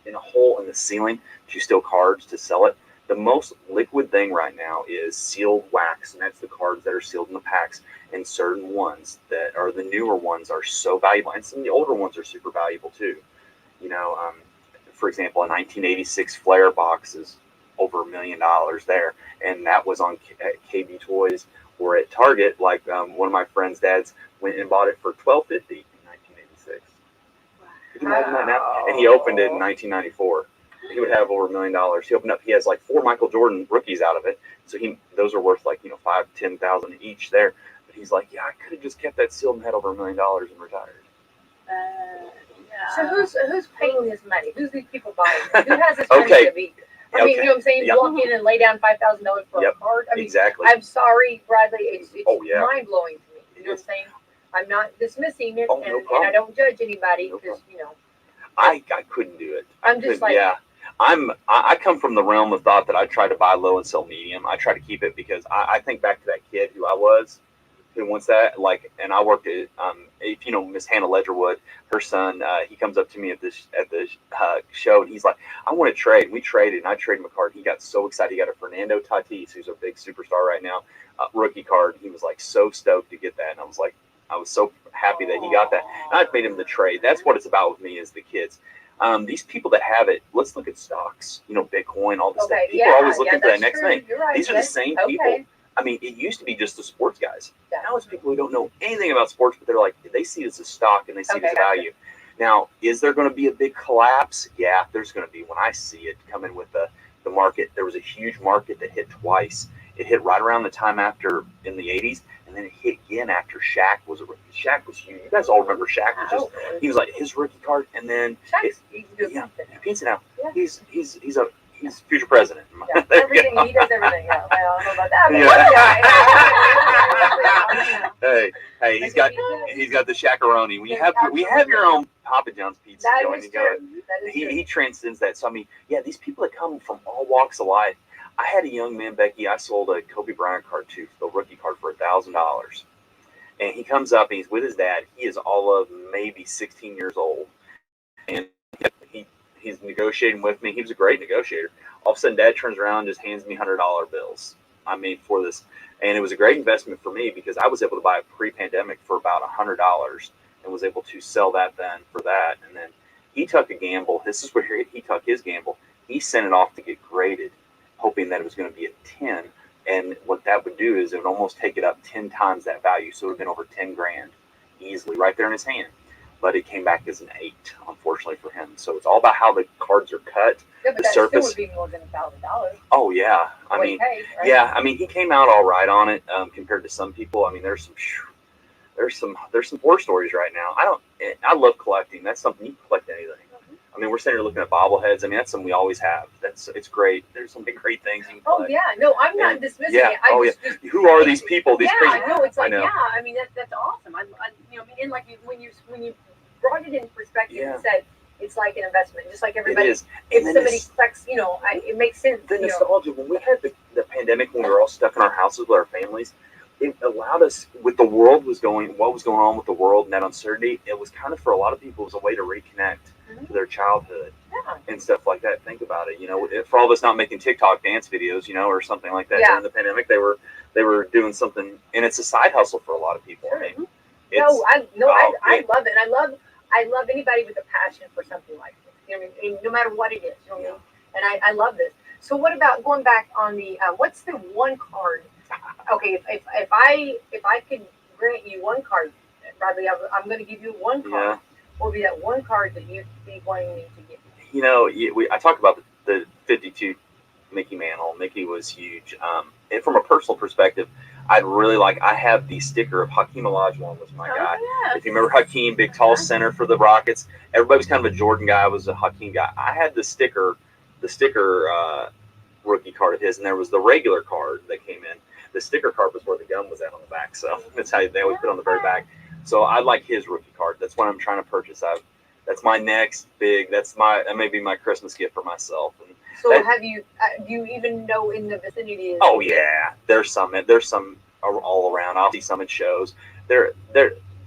Speaker 4: in a hole in the ceiling, to steal cards to sell it. The most liquid thing right now is sealed wax, and that's the cards that are sealed in the packs. And certain ones that are the newer ones are so valuable, and some of the older ones are super valuable too. For example, a 1986 Flair box is over $1 million there, and that was on KB Toys or at Target. Like one of my friends' dads went and bought it for $12.50 in 1986. Can you imagine that now? And he opened it in 1994. He would have over $1 million. He opened up. He has like 4 Michael Jordan rookies out of it. So those are worth like $5,000-$10,000 each there. But he's like, I could have just kept that sealed and had over $1 million and retired.
Speaker 2: So who's paying this money? Who's these people buying? Who has this money to be? I mean, you know what I'm saying?
Speaker 4: Yep.
Speaker 2: Walk in and lay down $5,000 for a card. I mean,
Speaker 4: exactly.
Speaker 2: I'm sorry, Bradley. It's mind blowing to me. You know what I'm
Speaker 4: It
Speaker 2: saying? I'm not dismissing it,
Speaker 4: no
Speaker 2: and
Speaker 4: problem.
Speaker 2: I don't judge anybody
Speaker 4: No
Speaker 2: because
Speaker 4: I couldn't do it.
Speaker 2: I'm just like
Speaker 4: I come from the realm of thought that I try to buy low and sell medium. I try to keep it because I think back to that kid who I was, who wants that, and I worked at if you know Miss Hannah Ledgerwood, her son, he comes up to me at the show, and he's like, I want to trade. We traded, and I traded him a card. He got so excited. He got a Fernando Tatis, who's a big superstar right now, rookie card. He was like so stoked to get that, and I was so happy that he got that. And I made him the trade. That's what it's about with me, is the kids. These people that have it, let's look at stocks, Bitcoin, all this stuff. People are always looking for that next thing.
Speaker 2: Right.
Speaker 4: These are the same people. I mean, it used to be just the sports guys.
Speaker 2: Yeah.
Speaker 4: Now it's people who don't know anything about sports, but they're like, they see it as a stock and they see it as a value. Now, is there going to be a big collapse? Yeah, there's going to be. When I see it coming with the market, there was a huge market that hit twice. It hit right around the time after in the 80s, and then it hit again after Shaq was a rookie. Shaq was huge. You guys all remember Shaq? He was like his rookie card, and then
Speaker 2: he's good.
Speaker 4: Yeah, he's now.
Speaker 2: Yeah.
Speaker 4: He's future president.
Speaker 2: Yeah, everything he does, everything. Yeah, I don't know about that. But
Speaker 4: Hey, he's got the Shaq-a-roni. We have your own Papa John's pizza
Speaker 2: that
Speaker 4: going
Speaker 2: is
Speaker 4: to go.
Speaker 2: true. That is true.
Speaker 4: He transcends that. So I mean, these people that come from all walks of life. I had a young man, Becky. I sold a Kobe Bryant card to the rookie card for $1,000, and he comes up and he's with his dad. He is all of maybe 16 years old, and he's negotiating with me. He was a great negotiator. All of a sudden, Dad turns around and just hands me $100 bills. I mean, for this, and it was a great investment for me because I was able to buy it pre-pandemic for about $100, and was able to sell that then for that. And then he took a gamble. This is where he took his gamble. He sent it off to get graded, hoping that it was going to be a 10. And what that would do is it would almost take it up 10 times that value. So it would have been over 10 grand easily right there in his hand. But it came back as an 8, unfortunately for him. So it's all about how the cards are cut.
Speaker 2: Yeah, but
Speaker 4: the
Speaker 2: that
Speaker 4: surface.
Speaker 2: still would be more than $1,000.
Speaker 4: Oh yeah, I mean,
Speaker 2: Paid, right?
Speaker 4: yeah, I mean, he came out all right on it compared to some people. I mean, there's some horror stories right now. I love collecting. That's something you can collect anything. I mean, we're sitting here looking at bobbleheads. I mean, that's something we always have. It's great. There's some great things you can collect.
Speaker 2: Oh yeah, no, I'm not dismissing
Speaker 4: Yeah.
Speaker 2: it.
Speaker 4: Just, who are these people? These
Speaker 2: yeah,
Speaker 4: crazy.
Speaker 2: I know. It's like,
Speaker 4: I know.
Speaker 2: yeah, I mean that's awesome. And like when you brought it in perspective and said it's like an investment, just like everybody.
Speaker 4: It is.
Speaker 2: If
Speaker 4: And
Speaker 2: somebody collects, it makes sense.
Speaker 4: The nostalgia, when we had the pandemic, when we were all stuck in our houses with our families, it allowed us, with what was going on with the world and that uncertainty, it was kind of, for a lot of people, it was a way to reconnect to their childhood and stuff like that. Think about it, for all of us not making TikTok dance videos, or something like that during the pandemic, they were doing something, and it's a side hustle for a lot of people.
Speaker 2: Sure.
Speaker 4: I mean,
Speaker 2: I love it. I love anybody with a passion for something like this. You know what I mean? No matter what it is. You know what I mean? And I love this. So what about going back on the what's the one card? Okay, if I could grant you one card, Bradley, I'm going to give you one card.
Speaker 4: Yeah.
Speaker 2: What would be that one card that you'd be wanting me to give you?
Speaker 4: I talk about the 52 Mickey Mantle. Mickey was huge. And from a personal perspective, I have the sticker of Hakeem Olajuwon was my guy.
Speaker 3: Yes.
Speaker 4: If you remember Hakeem, big tall center for the Rockets. Everybody was kind of a Jordan guy. I was a Hakeem guy. I had the sticker rookie card of his, and there was the regular card that came in. The sticker card was where the gun was at on the back. So that's how they always put it on the very back. So I like his rookie card. That's what I'm trying to purchase. That's my next big. That may be my Christmas gift for myself. And
Speaker 2: so have you? Do you even know in the vicinity?
Speaker 4: Oh yeah, there's some all around. I'll see some at shows. They're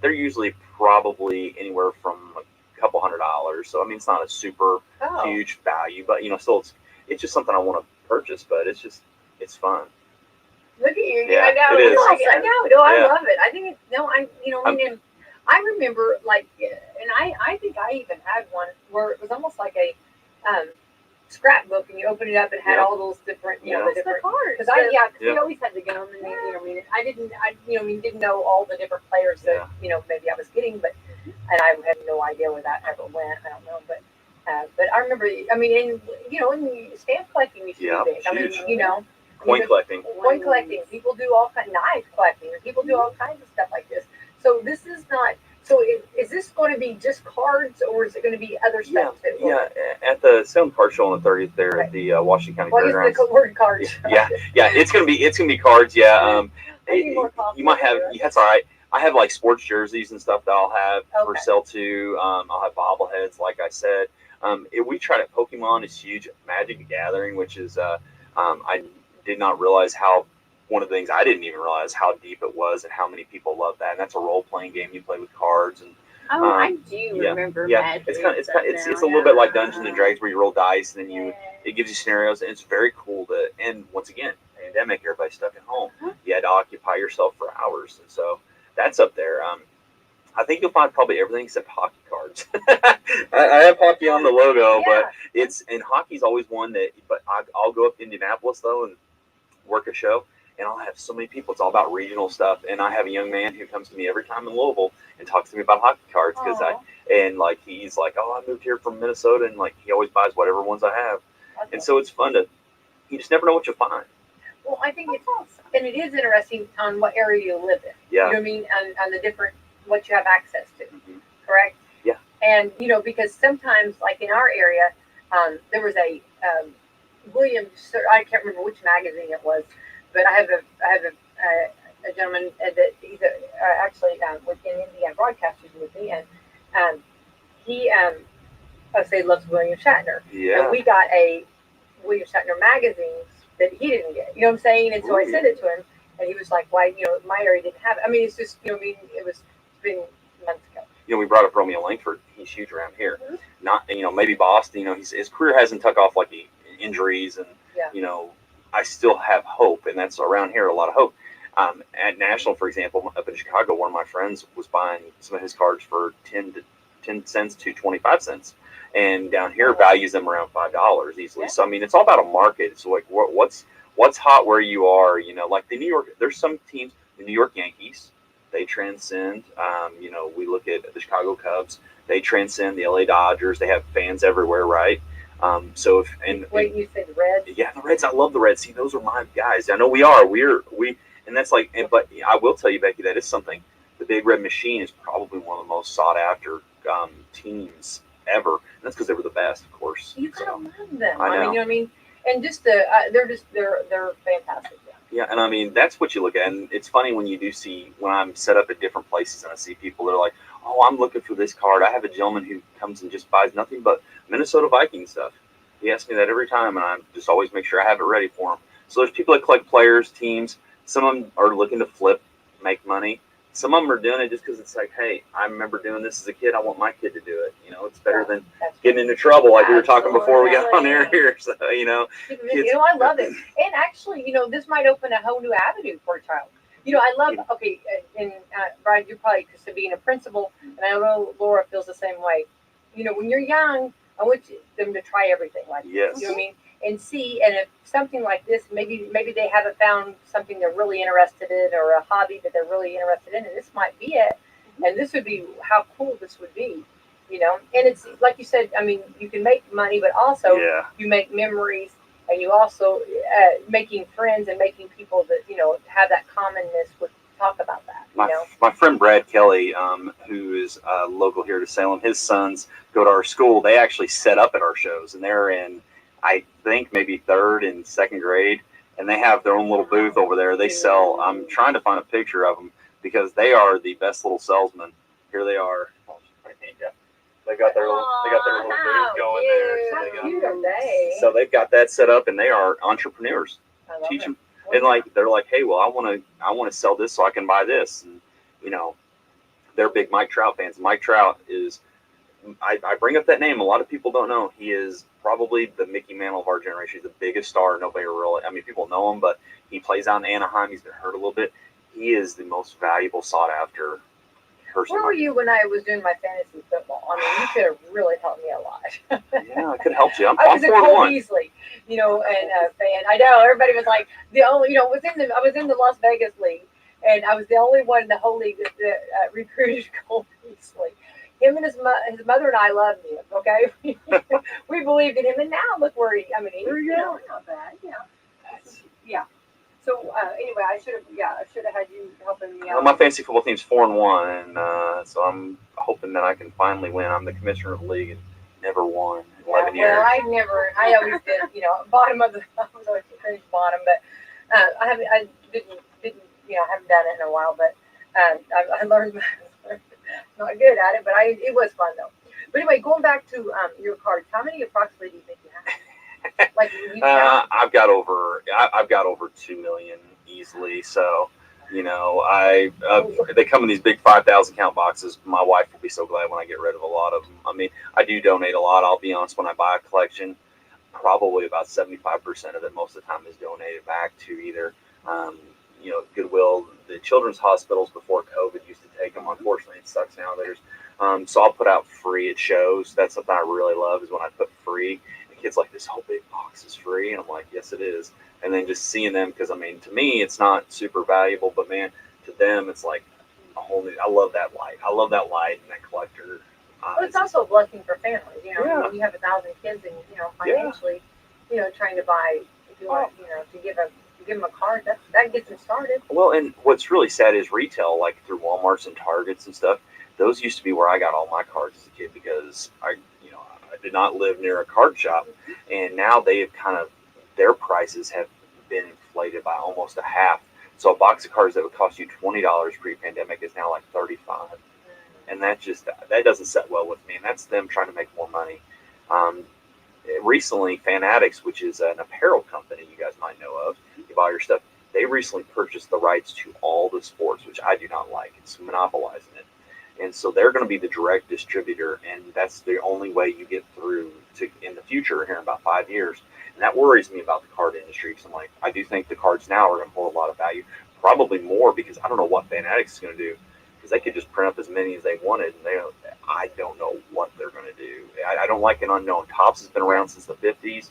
Speaker 4: usually probably anywhere from a couple $100. So I mean, it's not a super huge value, but still it's just something I want to purchase. But it's fun.
Speaker 2: Look at you!
Speaker 4: Yeah,
Speaker 2: I know.
Speaker 4: it is.
Speaker 2: I know. No, I love it. I think I remember and I think I even had one where it was almost like a scrapbook, and you open it up and had all those different, the different
Speaker 3: cards.
Speaker 2: Because we always had the gum, and I didn't know all the different players that maybe I was getting, but and I had no idea where that ever went. I don't know, but I remember. I mean, and stamp collecting used to be big. I mean,
Speaker 4: Coin collecting.
Speaker 2: Coin collecting. People do all kinds of knife collecting. People do all kinds of stuff like this. So this is not. So is this going to be just cards, or is it going to be other stuff too?
Speaker 4: Yeah. At the Salem Card Show on the 30th there at the Washington County Fairgrounds.
Speaker 2: Use the word cards.
Speaker 4: Yeah. It's gonna be cards. Yeah.
Speaker 2: You
Speaker 4: might have. That's all right. I have like sports jerseys and stuff that I'll have for sale too. I'll have bobbleheads, like I said. We tried it. Pokemon is huge. Magic the Gathering, which is I did not realize how. One of the things I didn't even realize how deep it was and how many people love that. And that's a role-playing game you play with cards. And
Speaker 3: I do remember Magic.
Speaker 4: It's a little bit like Dungeons and Dragons where you roll dice and then it gives you scenarios, and it's very cool and once again, pandemic, everybody's stuck at home. You had to occupy yourself for hours, and so that's up there. I think you'll find probably everything except hockey cards. I have hockey on the logo, but hockey's always one that. But I'll go up to Indianapolis though and work a show. And I'll have so many people. It's all about regional stuff. And I have a young man who comes to me every time in Louisville and talks to me about hockey cards because he's like, I moved here from Minnesota, and he always buys whatever ones I have. Okay. And so it's fun you just never know what you'll find.
Speaker 2: Well, I think it's awesome. And it is interesting on what area you live in.
Speaker 4: Yeah.
Speaker 2: You know what I mean? And the different, what you have access to.
Speaker 4: Mm-hmm.
Speaker 2: Correct?
Speaker 4: Yeah.
Speaker 2: And, because sometimes, like in our area, there was a Williams, I can't remember which magazine it was, but I have a gentleman that he's actually within Indiana Broadcasters with me, and he loves William Shatner.
Speaker 4: Yeah.
Speaker 2: And we got a William Shatner magazine that he didn't get. You know what I'm saying? And so I sent it to him, and he was like, "Why? My area didn't have it." I mean, it's just it's been months ago.
Speaker 4: We brought up Romeo Langford. He's huge around here. Mm-hmm. Not maybe Boston. His career hasn't took off like injuries and I still have hope, and that's around here a lot of hope. At National, for example, up in Chicago, one of my friends was buying some of his cards for 10 cents to 25 cents. And down here values them around $5 easily.
Speaker 2: Yeah.
Speaker 4: So, I mean, it's all about a market. It's like, what's hot where you are, like the New York, there's some teams, the New York Yankees, they transcend. We look at the Chicago Cubs, they transcend the LA Dodgers. They have fans everywhere, right?
Speaker 2: Wait, you said Reds?
Speaker 4: Yeah, the Reds. I love the Reds. See, those are my guys. I know we and that's like. But I will tell you, Becky, that is something. The Big Red Machine is probably one of the most sought after teams ever. And that's because they were the best, of course.
Speaker 2: You gotta love them.
Speaker 4: I know.
Speaker 2: I mean, you know what I mean? And just they're fantastic.
Speaker 4: Yeah, and I mean, that's what you look at. And it's funny when you do see, when I'm set up at different places and I see people that are like, oh, I'm looking for this card. I have a gentleman who comes and just buys nothing but Minnesota Vikings stuff. He asks me that every time, and I just always make sure I have it ready for him. So there's people that collect players, teams. Some of them are looking to flip, make money. Some of them are doing it just because it's like, hey, I remember doing this as a kid. I want my kid to do it. It's better than getting into trouble like we were talking before we got on air here. So,
Speaker 2: I love it. And actually, this might open a whole new avenue for a child. I love, okay, and Brian, you probably, because of being a principal, and I know Laura feels the same way. When you're young, I want them to try everything. Like,
Speaker 4: yes.
Speaker 2: You know what I mean? And see, and if something like this, maybe they haven't found something they're really interested in or a hobby that they're really interested in, and this might be it. And this would be how cool this would be, And it's like you said. I mean, you can make money, but also you make memories, and you also making friends and making people that have that commonness with talk about that.
Speaker 4: My friend Brad Kelly, who is local here to Salem, his sons go to our school. They actually set up at our shows, and they're in, I think, maybe 3rd and 2nd grade, and they have their own little booth over there. They sell. I'm trying to find a picture of them because they are the best little salesmen. Here they are. They got their little booth going there.
Speaker 2: How cute are they?
Speaker 4: So they've got that set up, and they are entrepreneurs.
Speaker 2: I love
Speaker 4: Teach
Speaker 2: it.
Speaker 4: them, and they're like, hey, well, I want to sell this so I can buy this, and they're big Mike Trout fans. Mike Trout is. I bring up that name. A lot of people don't know. He is probably the Mickey Mantle of our generation. He's the biggest star. Nobody really, people know him, but he plays out in Anaheim. He's been hurt a little bit. He is the most valuable, sought after person.
Speaker 2: Where were you when I was doing my fantasy football? I mean, you could have really helped me a lot.
Speaker 4: Yeah, I could help you.
Speaker 2: I was a Cole Beasley, and fan. I know everybody was like the only, I was in the Las Vegas league, and I was the only one in the whole league that recruited Cole Beasley. Him and his mother and I loved him. Okay, we believed in him, and now look where he's
Speaker 3: not bad. Yeah. So anyway, I should have had you helping me out.
Speaker 4: Well, my fantasy football team's 4-1, and so I'm hoping that I can finally win. I'm the commissioner of the league and never won in 11 years.
Speaker 2: Well, I always did. Bottom of I was always finished bottom, but I haven't done it in a while. But I learned. Not good at it, but it was fun though. But anyway, going back to your cards, how many approximately do you think you have? Like
Speaker 4: I've got over 2 million easily. So they come in these big 5,000 count boxes. My wife will be so glad when I get rid of a lot of them. I mean, I do donate a lot. I'll be honest, when I buy a collection, probably about 75% of it most of the time is donated back to either Goodwill. The children's hospitals before COVID used to take them. Unfortunately, it sucks now. So I'll put out free at shows. That's something I really love, is when I put free. And kids like, this whole big box is free, and I'm like, yes, it is. And then just seeing them, because to me, it's not super valuable, but man, to them, it's like a whole new. I love that light. I love that light and that collector.
Speaker 2: Well, it's also a blessing for families. When you have 1,000 kids, and financially, trying to buy, if you want, to give them a card, that gets them started.
Speaker 4: Well, and what's really sad is retail, like through Walmarts and Targets and stuff. Those used to be where I got all my cards as a kid, because I did not live near a card shop, and now they have their prices have been inflated by almost a half. So a box of cards that would cost you $20 pre-pandemic is now like $35, and that doesn't set well with me. And that's them trying to make more money. Recently, Fanatics, which is an apparel company you guys might know of, you buy your stuff, they recently purchased the rights to all the sports, which I do not like. It's monopolizing it. And so they're going to be the direct distributor, and that's the only way you get through to in the future here in about 5 years. And that worries me about the card industry, because I do think the cards now are going to hold a lot of value. probably more, because I don't know what Fanatics is going to do, because they could just print up as many as they wanted, and I don't know what they're going to do. I don't like an unknown. Topps has been around since the 50s.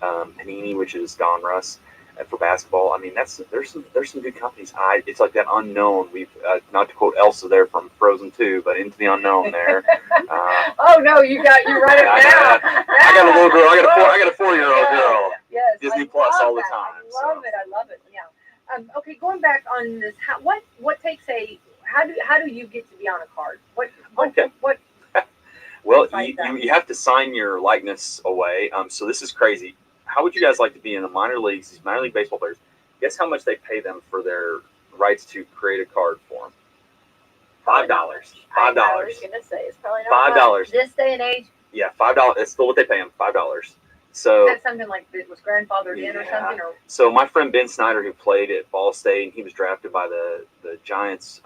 Speaker 4: Panini, which is Don Russ, for basketball. I mean, there's some good companies. It's like that unknown. We've not to quote Elsa there from Frozen 2, but into the unknown there.
Speaker 2: Oh no, you right it down.
Speaker 4: I got a little girl. I got a 4-year-old girl.
Speaker 2: Yes,
Speaker 4: Disney Plus all the
Speaker 2: that.
Speaker 4: time.
Speaker 2: I love it. Yeah. Okay, going back on this, what takes how do you get to be on a card? What?
Speaker 4: Well, you have to sign your likeness away. So this is crazy. How would you guys like to be in the minor leagues? These minor league baseball players. Guess how much they pay them for their rights to create a card for them? $5.
Speaker 3: I was gonna say it's probably not
Speaker 4: $5.
Speaker 2: This day and age.
Speaker 4: Yeah, $5. That's still what they pay them. $5. So
Speaker 2: That's something like that was grandfathered in or something, or
Speaker 4: so my friend Ben Snyder, who played at Ball State, and he was drafted by the Giants.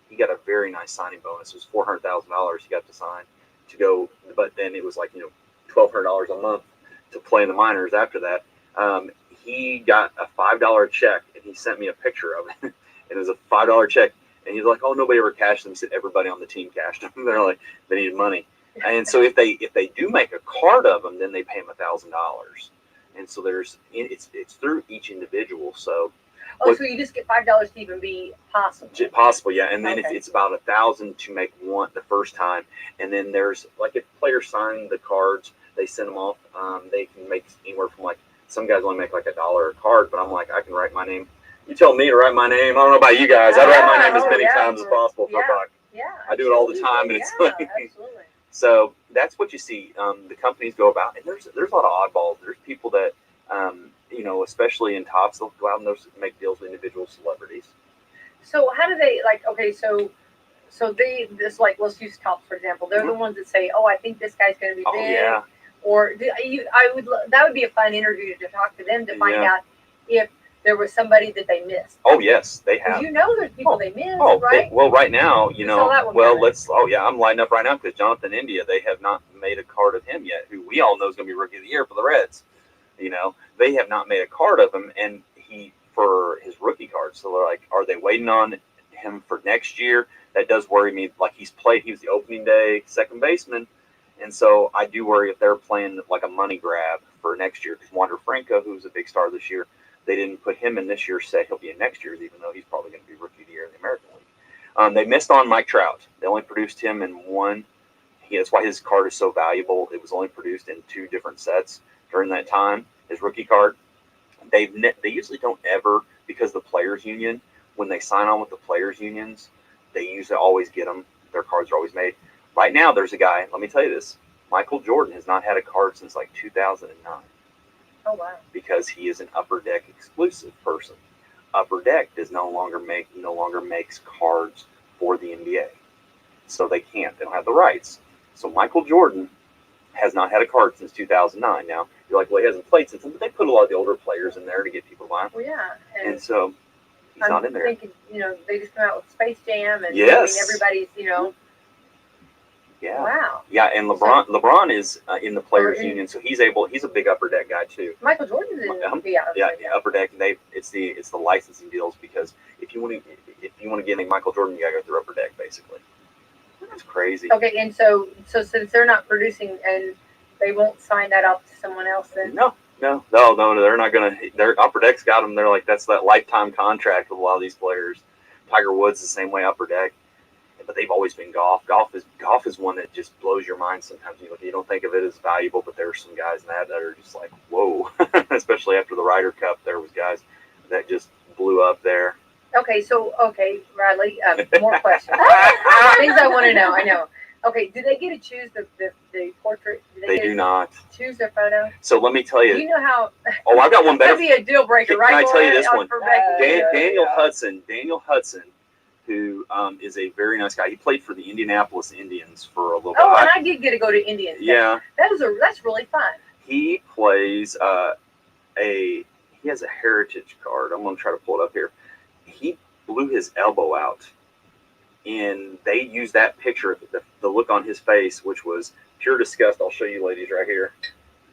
Speaker 4: He got a very nice signing bonus. It was $400,000 he got to sign to go, but then it was like $1,200 a month to play in the minors after that. He got a $5 check, and he sent me a picture of it. And it was a $5 check, and he's like, "Oh, nobody ever cashed them." He said everybody on the team cashed them. They're like, they needed money. And so if they do make a card of them, then they pay them $1,000. And so it's through each individual. So
Speaker 2: so you just get $5 to even be possible.
Speaker 4: Possible, yeah. And then
Speaker 2: Okay.
Speaker 4: it's about $1,000 to make one the first time. And then there's like if players sign the cards, they send them off. They can make anywhere from some guys only make like $1 a card, but I'm like, I can write my name. You tell me to write my name. I don't know about you guys. I write my name as many times as possible for a buck.
Speaker 2: Yeah,
Speaker 4: I do it all the time, and it's like
Speaker 2: absolutely.
Speaker 4: so that's what you see. The companies go about, and there's a lot of oddballs. There's people that especially in Topps, they'll go out and they'll make deals with individual celebrities.
Speaker 2: So how do they let's use Topps for example. They're the ones that say, "Oh, I think this guy's going to be big."
Speaker 4: Yeah.
Speaker 2: Or that would be a fun interview to talk to them to find
Speaker 4: Yeah.
Speaker 2: out if there was somebody that they missed.
Speaker 4: Oh yes, they have.
Speaker 2: There's people they missed, right?
Speaker 4: Right now, I'm lining up right now because Jonathan India, they have not made a card of him yet, who we all know is going to be Rookie of the Year for the Reds. They have not made a card of him, and for his rookie card. So they're like, are they waiting on him for next year? That does worry me. Like he was the opening day second baseman, and so I do worry if they're playing like a money grab for next year. Because Wander Franco, who's a big star this year, they didn't put him in this year's set. He'll be in next year's, even though he's probably going to be Rookie of the Year in the American League. They missed on Mike Trout. They only produced him in one. That's why his card is so valuable. It was only produced in 2 different sets during that time. His rookie card. They usually don't ever, because the players union, when they sign on with the players unions, they usually always get them. Their cards are always made. Right now, there's a guy. Let me tell you this: Michael Jordan has not had a card since like 2009.
Speaker 2: Oh wow!
Speaker 4: Because he is an Upper Deck exclusive person. Upper Deck no longer makes cards for the NBA, so they can't. They don't have the rights. So Michael Jordan has not had a card since 2009. Now you're like, well, he hasn't played since then, but they put a lot of the older players in there to get people buying.
Speaker 2: Well, yeah,
Speaker 4: and so he's not in there.
Speaker 2: I'm thinking, they just come out with Space Jam, and
Speaker 4: yes,
Speaker 2: everybody's,
Speaker 4: Yeah.
Speaker 2: Wow.
Speaker 4: Yeah, and LeBron is in the players union, so he's a big Upper Deck guy too.
Speaker 2: Michael Jordan's in
Speaker 4: Upper Deck. It's the licensing deals, because if you want to get a Michael Jordan, you gotta go through Upper Deck basically. It's crazy.
Speaker 2: Okay, and so since they're not producing and they won't sign that off to someone else, then
Speaker 4: no, they're not gonna. Their Upper Deck's got them. They're like, that's that lifetime contract with a lot of these players. Tiger Woods the same way, Upper Deck. But they've always been golf. Golf is one that just blows your mind sometimes. You don't think of it as valuable, but there are some guys in that are just like, whoa. Especially after the Ryder Cup, there was guys that just blew up there.
Speaker 2: Okay, Riley, more questions. Things I want to know. I know. Okay, do they get to choose the portrait?
Speaker 4: They do not
Speaker 2: choose their photo.
Speaker 4: So let me tell you.
Speaker 2: Do you know how?
Speaker 4: Oh, I've got one better.
Speaker 2: That'd be a deal breaker, right?
Speaker 4: Can I tell you this one?
Speaker 2: Daniel
Speaker 4: Hudson, who is a very nice guy. He played for the Indianapolis Indians for a little
Speaker 2: while.
Speaker 4: while.
Speaker 2: Oh, and I did get to go to Indians.
Speaker 4: Yeah.
Speaker 2: That's really fun.
Speaker 4: He plays he has a heritage card. I'm going to try to pull it up here. He blew his elbow out, and they used that picture, the look on his face, which was pure disgust. I'll show you ladies right here.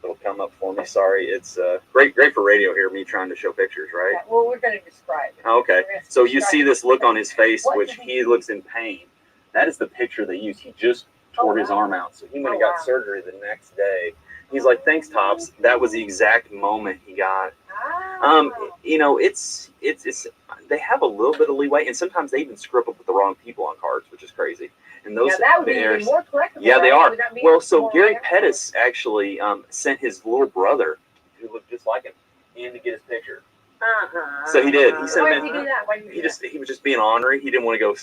Speaker 4: It'll come up for me. Sorry, it's great for radio here. Me trying to show pictures, right?
Speaker 2: Yeah, well, we're going to describe it.
Speaker 4: Okay.
Speaker 2: We're gonna
Speaker 4: So you
Speaker 2: describe
Speaker 4: see
Speaker 2: it.
Speaker 4: this look on his face,
Speaker 2: What
Speaker 4: which
Speaker 2: did
Speaker 4: he looks in pain. That is the picture they used. He just tore his arm out, so he went and got
Speaker 2: wow.
Speaker 4: surgery the next day. He's like, "Thanks, Tops." That was the exact moment he got. You know, it's they have a little bit of leeway, and sometimes they even screw up with the wrong people on cards, which is crazy. And those,
Speaker 2: yeah, that would be even more collectible.
Speaker 4: yeah, they
Speaker 2: right?
Speaker 4: are.
Speaker 2: Would that be
Speaker 4: Well, so
Speaker 2: more
Speaker 4: Gary
Speaker 2: rare?
Speaker 4: Pettis actually sent his little brother, who looked just like him, in to get his picture. So he did. He sent
Speaker 2: Why
Speaker 4: him
Speaker 2: did
Speaker 4: in.
Speaker 2: he do that? Why did he do that?
Speaker 4: He was just being ornery. He didn't want to go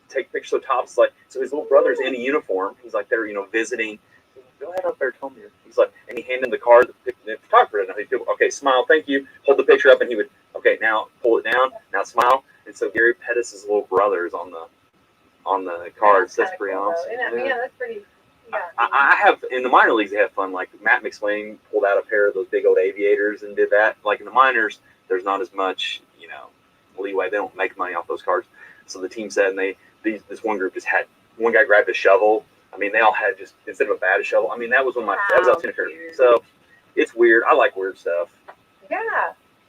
Speaker 4: take pictures. So Tops like, so his little brother's in a uniform. He's like, they're visiting. Go ahead up there, tell me. He's like, and he handed him the card. The photographer didn't know. He'd go, okay, smile, thank you. Hold the picture up, and he would, okay, now pull it down. Now smile. And so Gary Pettis' little brother is on the cards. That's pretty
Speaker 2: cool,
Speaker 4: awesome.
Speaker 2: Yeah, that's pretty. Yeah.
Speaker 4: I have in the minor leagues. They have fun. Like Matt McSwain pulled out a pair of those big old aviators and did that. Like in the minors, there's not as much leeway. They don't make money off those cards. So the team said, and this one group just had one guy grabbed a shovel. I mean, they all had just instead of a bat, a shovel. I mean, that was that was outstanding. So it's weird. I like weird stuff.
Speaker 2: Yeah.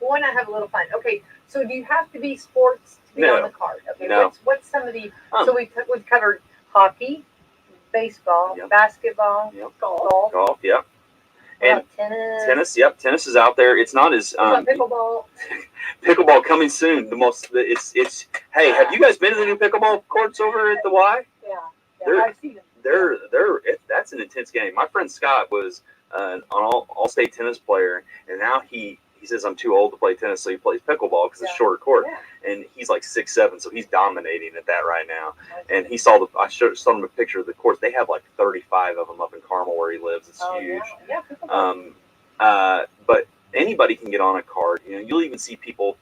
Speaker 2: Well, why not have a little fun? Okay. So do you have to be sports to be
Speaker 4: No.
Speaker 2: on the card? Okay.
Speaker 4: No.
Speaker 2: What's some of the? So we've covered hockey, baseball,
Speaker 4: Yep.
Speaker 2: basketball,
Speaker 4: Yep.
Speaker 2: golf.
Speaker 4: Yep. And
Speaker 2: tennis.
Speaker 4: Yep. Tennis is out there. It's not as
Speaker 2: Pickleball.
Speaker 4: pickleball coming soon. It's. Hey, have you guys been to the new pickleball courts over at the Y?
Speaker 2: Yeah.
Speaker 4: They're-
Speaker 2: I've seen them.
Speaker 4: That's an intense game. My friend Scott was an all-state tennis player, and now he says I'm too old to play tennis, so he plays pickleball because it's shorter court.
Speaker 2: Yeah.
Speaker 4: And he's like 6'7", so he's dominating at that right now. And he saw I saw him a picture of the courts. They have like 35 of them up in Carmel where he lives. It's huge.
Speaker 2: Yeah, pickleball.
Speaker 4: But anybody can get on a card. You'll even see people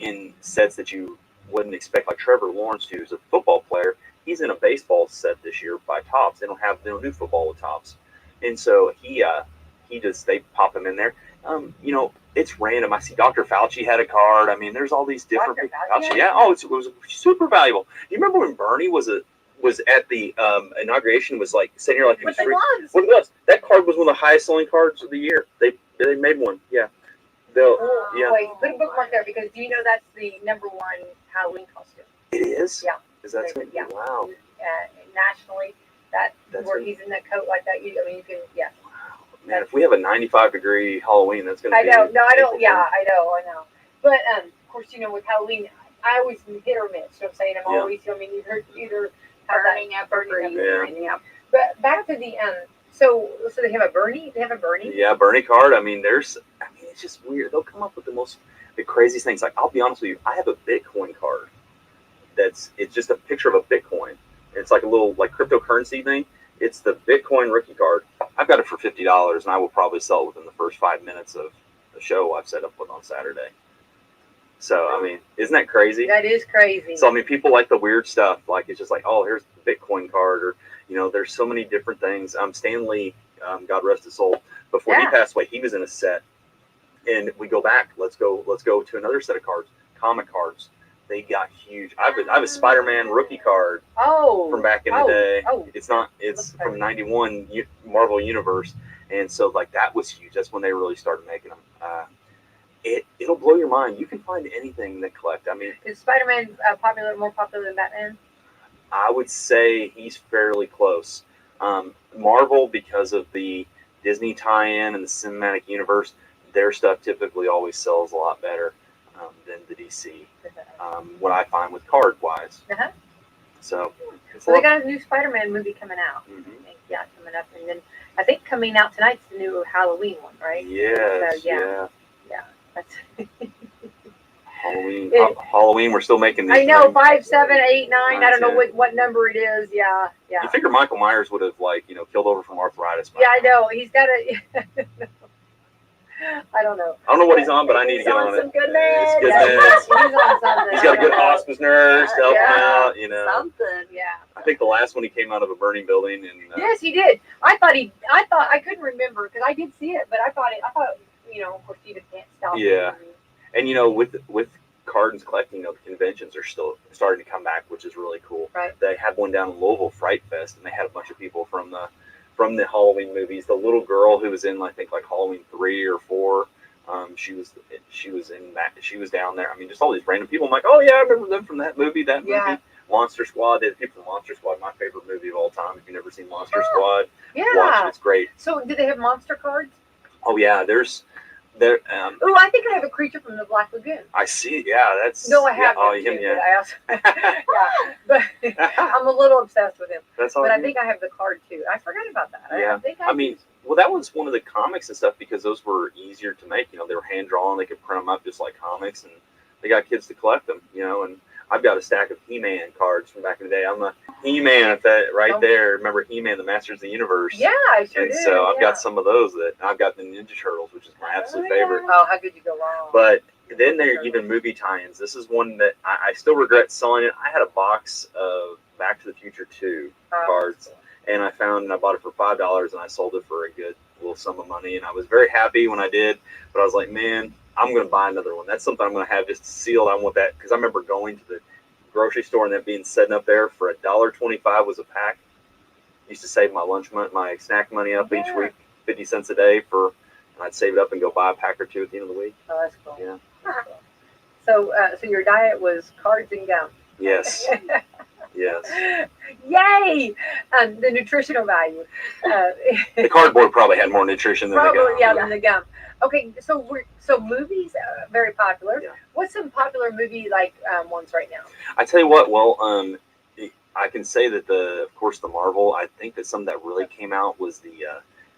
Speaker 4: in sets that you wouldn't expect, like Trevor Lawrence, who's a football player. He's in a baseball set this year by Topps. They don't do football with Topps, and so they pop him in there. It's random. I see Dr. Fauci had a card. I mean, there's all these different
Speaker 2: Dr.
Speaker 4: Fauci.
Speaker 2: Fauci?
Speaker 4: Yeah. Oh, it was super valuable. You remember when Bernie was at the inauguration? Was like sitting here like he was
Speaker 2: With the gloves.
Speaker 4: with the gloves. That card was one of the highest selling cards of the year. They made one. Yeah. Yeah.
Speaker 2: Wait, put a bookmark there because do you know that's the #1 Halloween costume?
Speaker 4: It is.
Speaker 2: Yeah.
Speaker 4: Is that so?
Speaker 2: Yeah.
Speaker 4: Wow.
Speaker 2: Nationally, that's where
Speaker 4: it.
Speaker 2: he's in that coat like that. You can, yeah.
Speaker 4: Man, if we have a 95-degree Halloween, that's going to be.
Speaker 2: I know. No, I don't. Yeah, I know. But of course, with Halloween, I always hit or miss. You know what I'm saying? I'm always. I mean, either have
Speaker 3: Burning up or freezing.
Speaker 2: Yeah. But back to the So they have a Bernie. They have a Bernie.
Speaker 4: Yeah, Bernie card. I mean, it's just weird. They'll come up with the craziest things. Like, I'll be honest with you, I have a Bitcoin card. It's just a picture of a Bitcoin. It's like a little cryptocurrency thing. It's the Bitcoin rookie card. I've got it for $50, and I will probably sell it within the first 5 minutes of the show I've set up with on Saturday. So, I mean, isn't that crazy?
Speaker 2: That is crazy.
Speaker 4: So, I mean, people like the weird stuff. Like, it's just like, oh, here's the Bitcoin card, or there's so many different things. Stan Lee, God rest his soul, before he passed away, he was in a set, and we go back. Let's go to another set of cards, comic cards. They got huge. I have a Spider-Man rookie card from back in the day. It's from '91 Marvel Universe, and so that was huge. That's when they really started making them. It'll blow your mind. You can find anything that collect. I mean,
Speaker 2: is Spider-Man more popular than Batman?
Speaker 4: I would say he's fairly close. Marvel, because of the Disney tie-in and the cinematic universe, their stuff typically always sells a lot better than the DC. What I find with card-wise. So
Speaker 2: they got a new Spider-Man movie coming out.
Speaker 4: Mm-hmm.
Speaker 2: Yeah, coming up, and then I think coming out tonight's the new Halloween one, right?
Speaker 4: Yes,
Speaker 2: so, yeah. That's
Speaker 4: Halloween. We're still making these.
Speaker 2: I know,
Speaker 4: things.
Speaker 2: 5, 7, 8, 9. I don't know
Speaker 4: 10.
Speaker 2: what number it is. Yeah.
Speaker 4: You figure Michael Myers would have killed over from arthritis.
Speaker 2: Yeah, I know. He's got a. I don't know.
Speaker 4: I don't know what he's on, but I need to get on
Speaker 3: some
Speaker 4: it.
Speaker 3: good meds.
Speaker 4: Good meds. He's got a good hospice nurse to help him out.
Speaker 3: Something.
Speaker 2: Yeah.
Speaker 4: I think the last one he came out of a burning building, and
Speaker 2: yes, he did. I thought I couldn't remember because I did see it, but I thought of course you can't stop.
Speaker 4: Yeah. And with cards collecting, the conventions are still starting to come back, which is really cool.
Speaker 2: Right.
Speaker 4: They had one down in Louisville, Fright Fest, and they had a bunch of people from from the Halloween movies. The little girl who was in, I think, like Halloween 3 or 4. She was in that. She was down there. I mean, just all these random people. I'm like, oh yeah, I remember them from that movie.
Speaker 2: Yeah.
Speaker 4: Monster Squad. The people from Monster Squad, my favorite movie of all time. If you've never seen Monster Squad,
Speaker 2: Yeah.
Speaker 4: watch it. It's great.
Speaker 2: So, do they have monster cards?
Speaker 4: Oh yeah, there.
Speaker 2: Oh, I think I have a creature from the Black Lagoon.
Speaker 4: I see. Yeah, that's.
Speaker 2: No, I have.
Speaker 4: Oh,
Speaker 2: him too,
Speaker 4: yeah.
Speaker 2: But I also, yeah, but I'm a little obsessed with him.
Speaker 4: That's all.
Speaker 2: But I think I have the card too. I forgot about that.
Speaker 4: Yeah.
Speaker 2: I think
Speaker 4: I mean, well, that was one of the comics and stuff because those were easier to make. You know, they were hand drawn. They could print them up just like comics, and they got kids to collect them. You know, and I've got a stack of He-Man cards from back in the day. I'm a He-Man at that right there. Remember He-Man, the Masters of the Universe?
Speaker 2: Yeah, I sure
Speaker 4: And
Speaker 2: do.
Speaker 4: so I've
Speaker 2: yeah.
Speaker 4: got some of those that I've got the Ninja Turtles, which is my absolute favorite.
Speaker 2: Oh, how could you go wrong?
Speaker 4: But then there are even movie tie-ins. This is one that I still regret selling it. I had a box of Back to the Future 2 cards, and I bought it for $5, and I sold it for a good little sum of money, and I was very happy when I did. But I was like, man, I'm going to buy another one. That's something I'm going to have just sealed. I want that because I remember going to the grocery store and that being setting up there for $1.25 was a pack. Used to save my lunch money, my snack money up each week, 50 cents a day and I'd save it up and go buy a pack or two at the end of the week.
Speaker 2: Oh, that's cool.
Speaker 4: Yeah.
Speaker 2: So, so your diet was cards and gum.
Speaker 4: Yes. Yes.
Speaker 2: Yay! The nutritional value.
Speaker 4: The cardboard probably had more nutrition than the gum.
Speaker 2: Yeah, than the gum. Okay, so movies very popular.
Speaker 4: Yeah.
Speaker 2: What's some popular movie ones right now?
Speaker 4: I tell you what. Well, I can say that of course, the Marvel. I think that some that really came out was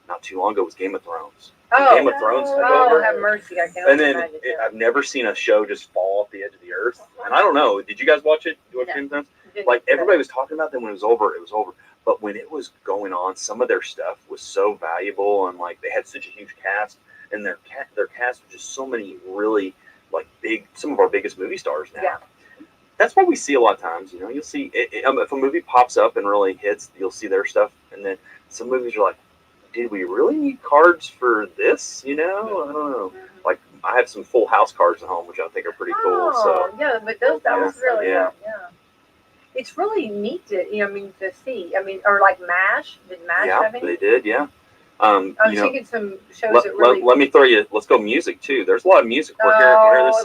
Speaker 4: not too long ago was Game of Thrones.
Speaker 2: Oh,
Speaker 4: Game of Thrones took
Speaker 2: oh,
Speaker 4: over.
Speaker 2: have mercy! I can't
Speaker 4: And then
Speaker 2: imagine.
Speaker 4: I've never seen a show just fall off the edge of the earth. And I don't know. Did you guys watch it? You watch Game of Thrones? Like everybody was talking about them when it was over. It was over. But when it was going on, some of their stuff was so valuable, and like they had such a huge cast, and their cast was just so many really big, some of our biggest movie stars now.
Speaker 2: Yeah.
Speaker 4: That's what we see a lot of times. You know, you'll see if a movie pops up and really hits, you'll see their stuff, and then some movies are like, did we really need cards for this? You know, I don't know. Like I have some Full House cards at home, which I think are pretty cool. So
Speaker 2: yeah, but that was really
Speaker 4: yeah.
Speaker 2: It's really neat to to see. Or like MASH. Did MASH have any?
Speaker 4: They did. Yeah.
Speaker 2: I'm thinking some shows that really.
Speaker 4: Let me throw you. Let's go music too. There's a lot of music. We're hearing this.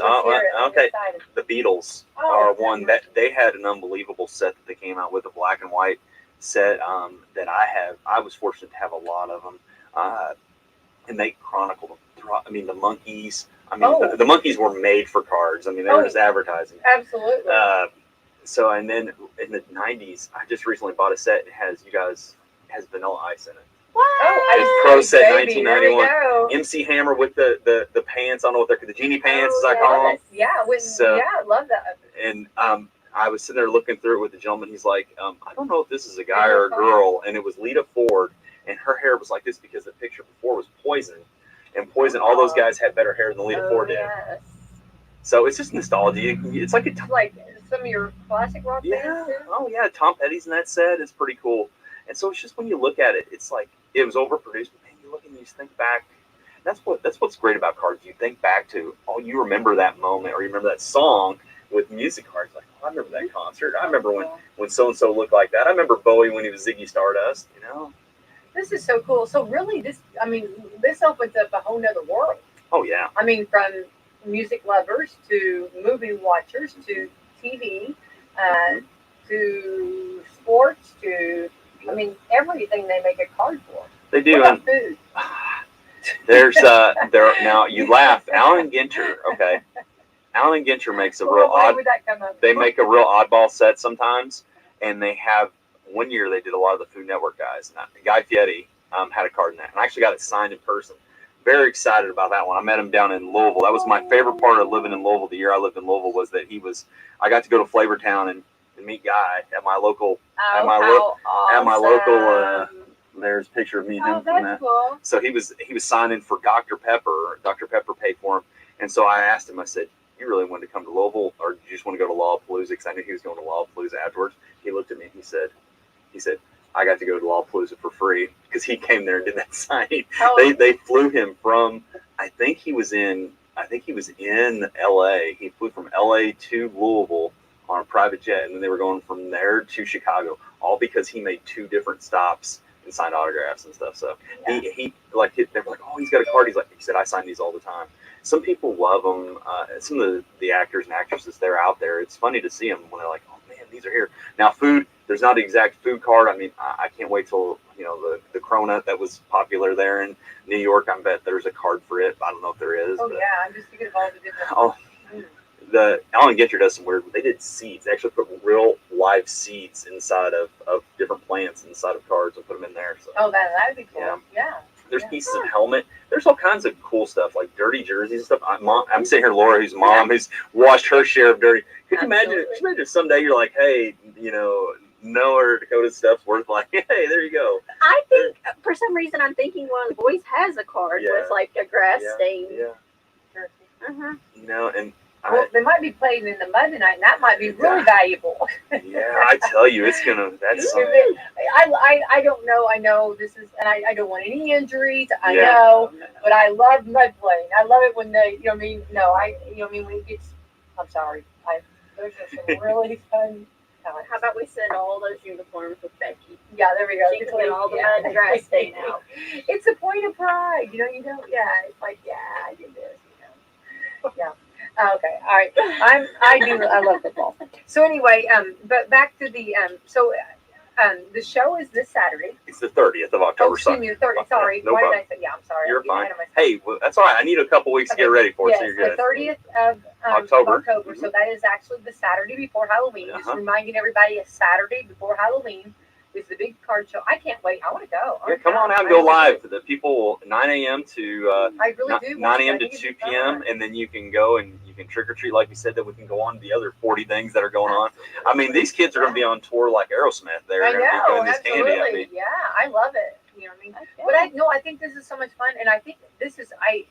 Speaker 4: Okay. The Beatles are one that they had an unbelievable set that they came out with, a black and white set that I have. I was fortunate to have a lot of them, and they chronicled them. The Monkees. The Monkees were made for cards. They were just advertising.
Speaker 2: Absolutely.
Speaker 4: So and then in the '90s, I just recently bought a set. It has Vanilla Ice in it.
Speaker 2: What?
Speaker 4: Pro Set
Speaker 2: baby,
Speaker 4: 1991. MC Hammer with the pants. I don't know what they're the genie pants, as I call them.
Speaker 2: Yeah, I love that.
Speaker 4: And I was sitting there looking through it with the gentleman. He's like, I don't know if this is a guy or a girl. And it was Lita Ford, and her hair was like this because the picture before was Poison, and Poison. All those guys had better hair than Lita Ford did.
Speaker 2: Yes.
Speaker 4: So it's just nostalgia. It's like
Speaker 2: some of your classic rock bands.
Speaker 4: Oh yeah, Tom Petty's in that set. It's pretty cool. And so it's just when you look at it, it's like it was overproduced. But man, you look and you just think back. That's what's great about cards. You think back to you remember that moment, or you remember that song with music cards. Like, I remember that concert. I remember when so and so looked like that. I remember Bowie when he was Ziggy Stardust. You know.
Speaker 2: This is so cool. So really, this opens up a whole nother world.
Speaker 4: Oh yeah.
Speaker 2: From music lovers to movie watchers to TV to sports to everything they make a card for.
Speaker 4: They do.
Speaker 2: What about food?
Speaker 4: There's now you laugh. Alan Ginter, okay. Alan Ginter makes a real odd.
Speaker 2: Would that come up?
Speaker 4: They make a real oddball set sometimes, and they have one year they did a lot of the Food Network guys. Guy Fieri had a card in that, and I actually got it signed in person. Very excited about that one. I met him down in Louisville. That was my favorite part of living in Louisville. The year I lived in Louisville was that I got to go to Flavortown and meet Guy at my local. There's a picture of me and him from that.
Speaker 2: Cool.
Speaker 4: So he was signing for Dr. Pepper. Dr. Pepper paid for him, and so I asked him. I said, "You really wanted to come to Louisville, or did you just want to go to Lollapalooza?" Because I knew he was going to Lollapalooza afterwards. He looked at me and he said, "I got to go to Lollapalooza for free," because he came there and did that signing. They flew him from. I think he was in L.A. He flew from L.A. to Louisville on a private jet, and then they were going from there to Chicago, all because he made 2 different stops and signed autographs and stuff. So he like they were like, oh, he's got a card. He said, I sign these all the time. Some people love them. Some of the actors and actresses they're out there. It's funny to see them when they're like, oh man, these are here now. Food. There's not an exact food card. I mean, I can't wait till the cronut that was popular there in New York. I bet there's a card for it. I don't know if there is.
Speaker 2: Oh
Speaker 4: but,
Speaker 2: yeah, I'm just thinking of all the different.
Speaker 4: Oh. The Allen Getcher does some weird. They did seeds. They actually put real live seeds inside of different plants inside of cards and put them in there. So.
Speaker 2: Oh, that'd be cool. Yeah.
Speaker 4: There's pieces of helmet. There's all kinds of cool stuff like dirty jerseys and stuff. I'm sitting here, Laura, whose mom has washed her share of dirty. Could you imagine someday you're like, hey, North Dakota stuff's worth like, hey, there you go.
Speaker 3: I think for some reason I'm thinking one of the boys has a card with like a grass stain.
Speaker 4: Yeah.
Speaker 3: Uh-huh.
Speaker 4: And
Speaker 2: they might be playing in the mud tonight, and that might be really valuable.
Speaker 4: Yeah, I tell you, it's gonna. That's something.
Speaker 2: I don't know. I know this is, and I don't want any injuries. I know, but I love mud playing. I love it when they, when it gets. I'm sorry. Those are some really fun.
Speaker 3: How about we send all those uniforms with Becky?
Speaker 2: Yeah, there we go.
Speaker 3: She can get all the mud and grass stain out.
Speaker 2: It's a point of pride, Yeah, it's like, I did this. Yeah. Okay. All right. I love football. So anyway, but back to the the show is this Saturday.
Speaker 4: It's the 30th of October.
Speaker 2: Oh, excuse me, the 30th. Sorry.
Speaker 4: No
Speaker 2: Why
Speaker 4: problem.
Speaker 2: did I say? Yeah, I'm sorry.
Speaker 4: You're fine. Hey, well, that's all right. I need a couple weeks to get ready for it.
Speaker 2: Yes,
Speaker 4: so you're good.
Speaker 2: The 30th of
Speaker 4: October.
Speaker 2: Mm-hmm. So that is actually the Saturday before Halloween. Just reminding everybody, a Saturday before Halloween is the big card show. I can't wait. I want to go.
Speaker 4: Come on out and go live. The people 9 a.m. to 9 a.m. to 2 p.m. and then you can go and you can trick or treat, like you said. That we can go on the other 40 things that are going on. I mean, these kids are going to be on tour like Aerosmith. They're going to be doing this candy. I mean,
Speaker 2: yeah, I love it. You know what I mean? Okay. But I think this is so much fun, and I think this is I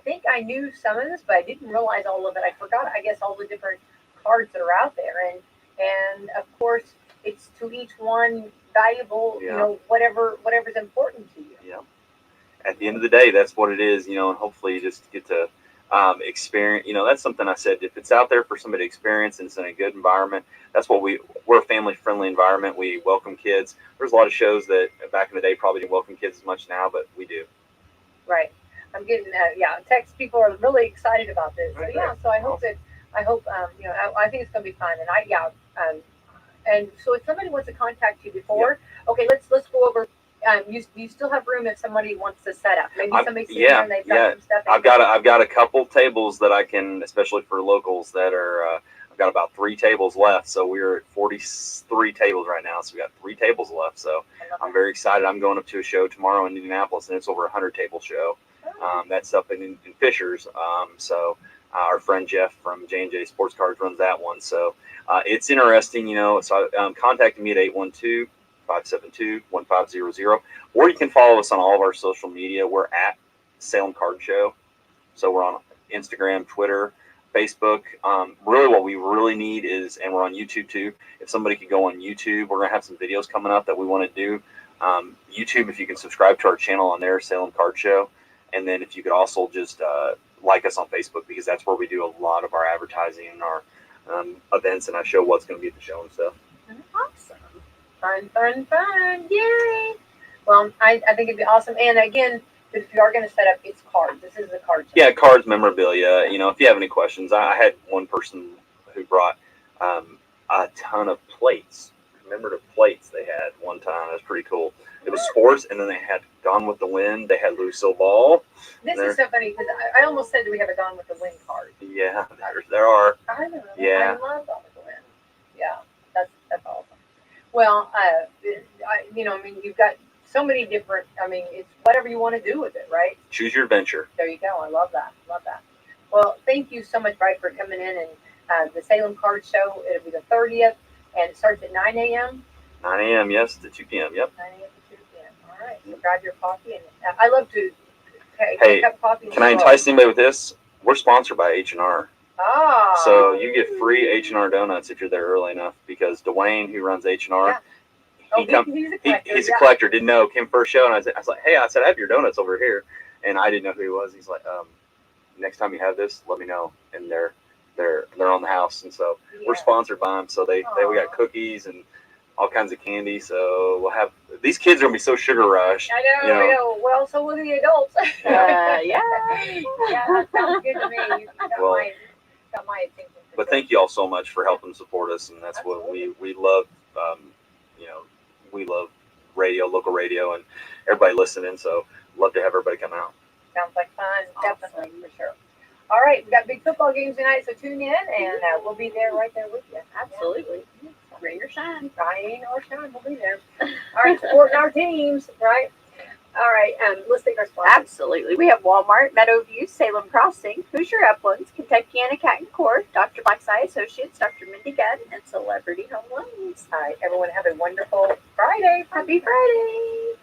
Speaker 2: think I knew some of this, but I didn't realize all of it. I forgot, I guess, all the different cards that are out there, and of course, it's to each one valuable. Whatever's important to you.
Speaker 4: Yeah. At the end of the day, that's what it is. And hopefully you just get to experience. That's something I said. If it's out there for somebody to experience and it's in a good environment, that's what we're a family-friendly environment. We welcome kids. There's a lot of shows that back in the day probably didn't welcome kids as much now, but we do.
Speaker 2: Right. I'm getting text. People are really excited about this. So so I hope I think it's going to be fun. And and so if somebody wants to contact you before, okay, let's go over. You still have room if somebody wants to set up. Maybe somebody's sitting there and they've got some stuff.
Speaker 4: I've got a couple tables that I can, especially for locals that are. I've got about 3 tables left, so we're at 43 tables right now. So we got 3 tables left. So I'm very excited. I'm going up to a show tomorrow in Indianapolis, and it's over 100-table show. That's up in Fishers. So our friend Jeff from J&J Sports Cards runs that one. So it's interesting, So contact me at 812-572-1500, or you can follow us on all of our social media. We're at Salem Card Show. So we're on Instagram, Twitter, Facebook. Really what we really need is, and we're on YouTube too. If somebody could go on YouTube, we're going to have some videos coming up that we want to do. YouTube, if you can subscribe to our channel on there, Salem Card Show. And then if you could also just like us on Facebook, because that's where we do a lot of our advertising and our events, and I show what's going to be at the show and stuff.
Speaker 2: Awesome. Fun. Yay. Well, I think it'd be awesome. And again, if you are going to set up, it's cards. This is the card show.
Speaker 4: Yeah, cards, memorabilia. If you have any questions, I had one person who brought a ton of plates, commemorative plates they had one time. It was pretty cool. It was sports, and then they had Gone with the Wind. They had Lucille Ball.
Speaker 2: This is so funny, because I almost said, do we have a Gone with the Wind card?
Speaker 4: Yeah, there are.
Speaker 2: I know.
Speaker 4: Yeah.
Speaker 2: I love Gone with the Wind. Yeah, that's awesome. Well, you've got so many different, it's whatever you want to do with it, right?
Speaker 4: Choose your adventure.
Speaker 2: There you go. I love that. Well, thank you so much, Brian, for coming in. And the Salem Card Show, it'll be the 30th, and it starts at 9 a.m.
Speaker 4: 9 a.m., yes, to 2 p.m., yep.
Speaker 2: 9 a.m. to 2 p.m. All right, so grab your coffee. And I love to take a cup of coffee.
Speaker 4: Can I entice anybody with this? We're sponsored by H&R.
Speaker 2: Ah.
Speaker 4: So you get free H&R donuts if you're there early enough, because Dwayne, who runs H&R, he's a collector. Didn't know. Came first show, and I was like, hey, I have your donuts over here, and I didn't know who he was. He's like, next time you have this, let me know. And they're on the house, and so we're sponsored by them. So we got cookies and all kinds of candy. So we'll have these kids are gonna be so sugar rushed.
Speaker 2: I know. Well, so will the adults.
Speaker 3: Yeah.
Speaker 2: Yeah, that sounds good to me. You got my attention.
Speaker 4: But thank you all so much for helping support us, and that's what we love. We love radio, local radio, and everybody listening. So love to have everybody come out.
Speaker 2: Sounds like fun, definitely, for sure. All right, we got big football games tonight, so tune in, and we'll be there right there with you.
Speaker 3: Absolutely. Rain or shine.
Speaker 2: Rain or shine, we'll be there. All right, supporting our teams, right? All right, let's take our sponsors.
Speaker 3: Absolutely. We have Walmart, Meadowview, Salem Crossing, Hoosier Uplands, Kentucky Anna Cat & Court, Dr. Mike's Eye Associates, Dr. Mindy Gunn, and Celebrity Home Loans.
Speaker 2: All right, everyone have a wonderful Friday.
Speaker 3: Happy Friday.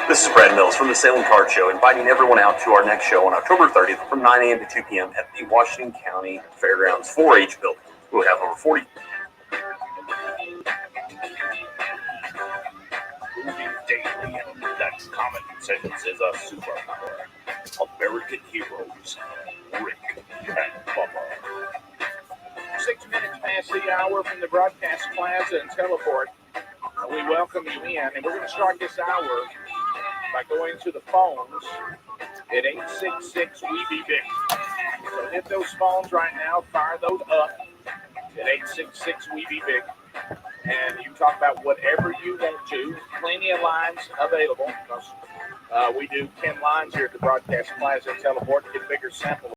Speaker 4: This is Brad Mills from the Salem Card Show, inviting everyone out to our next show on October 30th from 9 a.m. to 2 p.m. at the Washington County Fairgrounds 4-H building. We'll have over 40.
Speaker 5: Daily, that's Common Sense is a superpower. American heroes, Rick and Bubba.
Speaker 6: 6 minutes past the hour from the broadcast plaza and teleport. We welcome you in, and we're going to start this hour by going to the phones at 866-WE-BE-BIG. So hit those phones right now, fire those up at 866-WE-BE-BIG. And you can talk about whatever you want to. Plenty of lines available because we do 10 lines here at the broadcast plaza and teleport to get a bigger sample.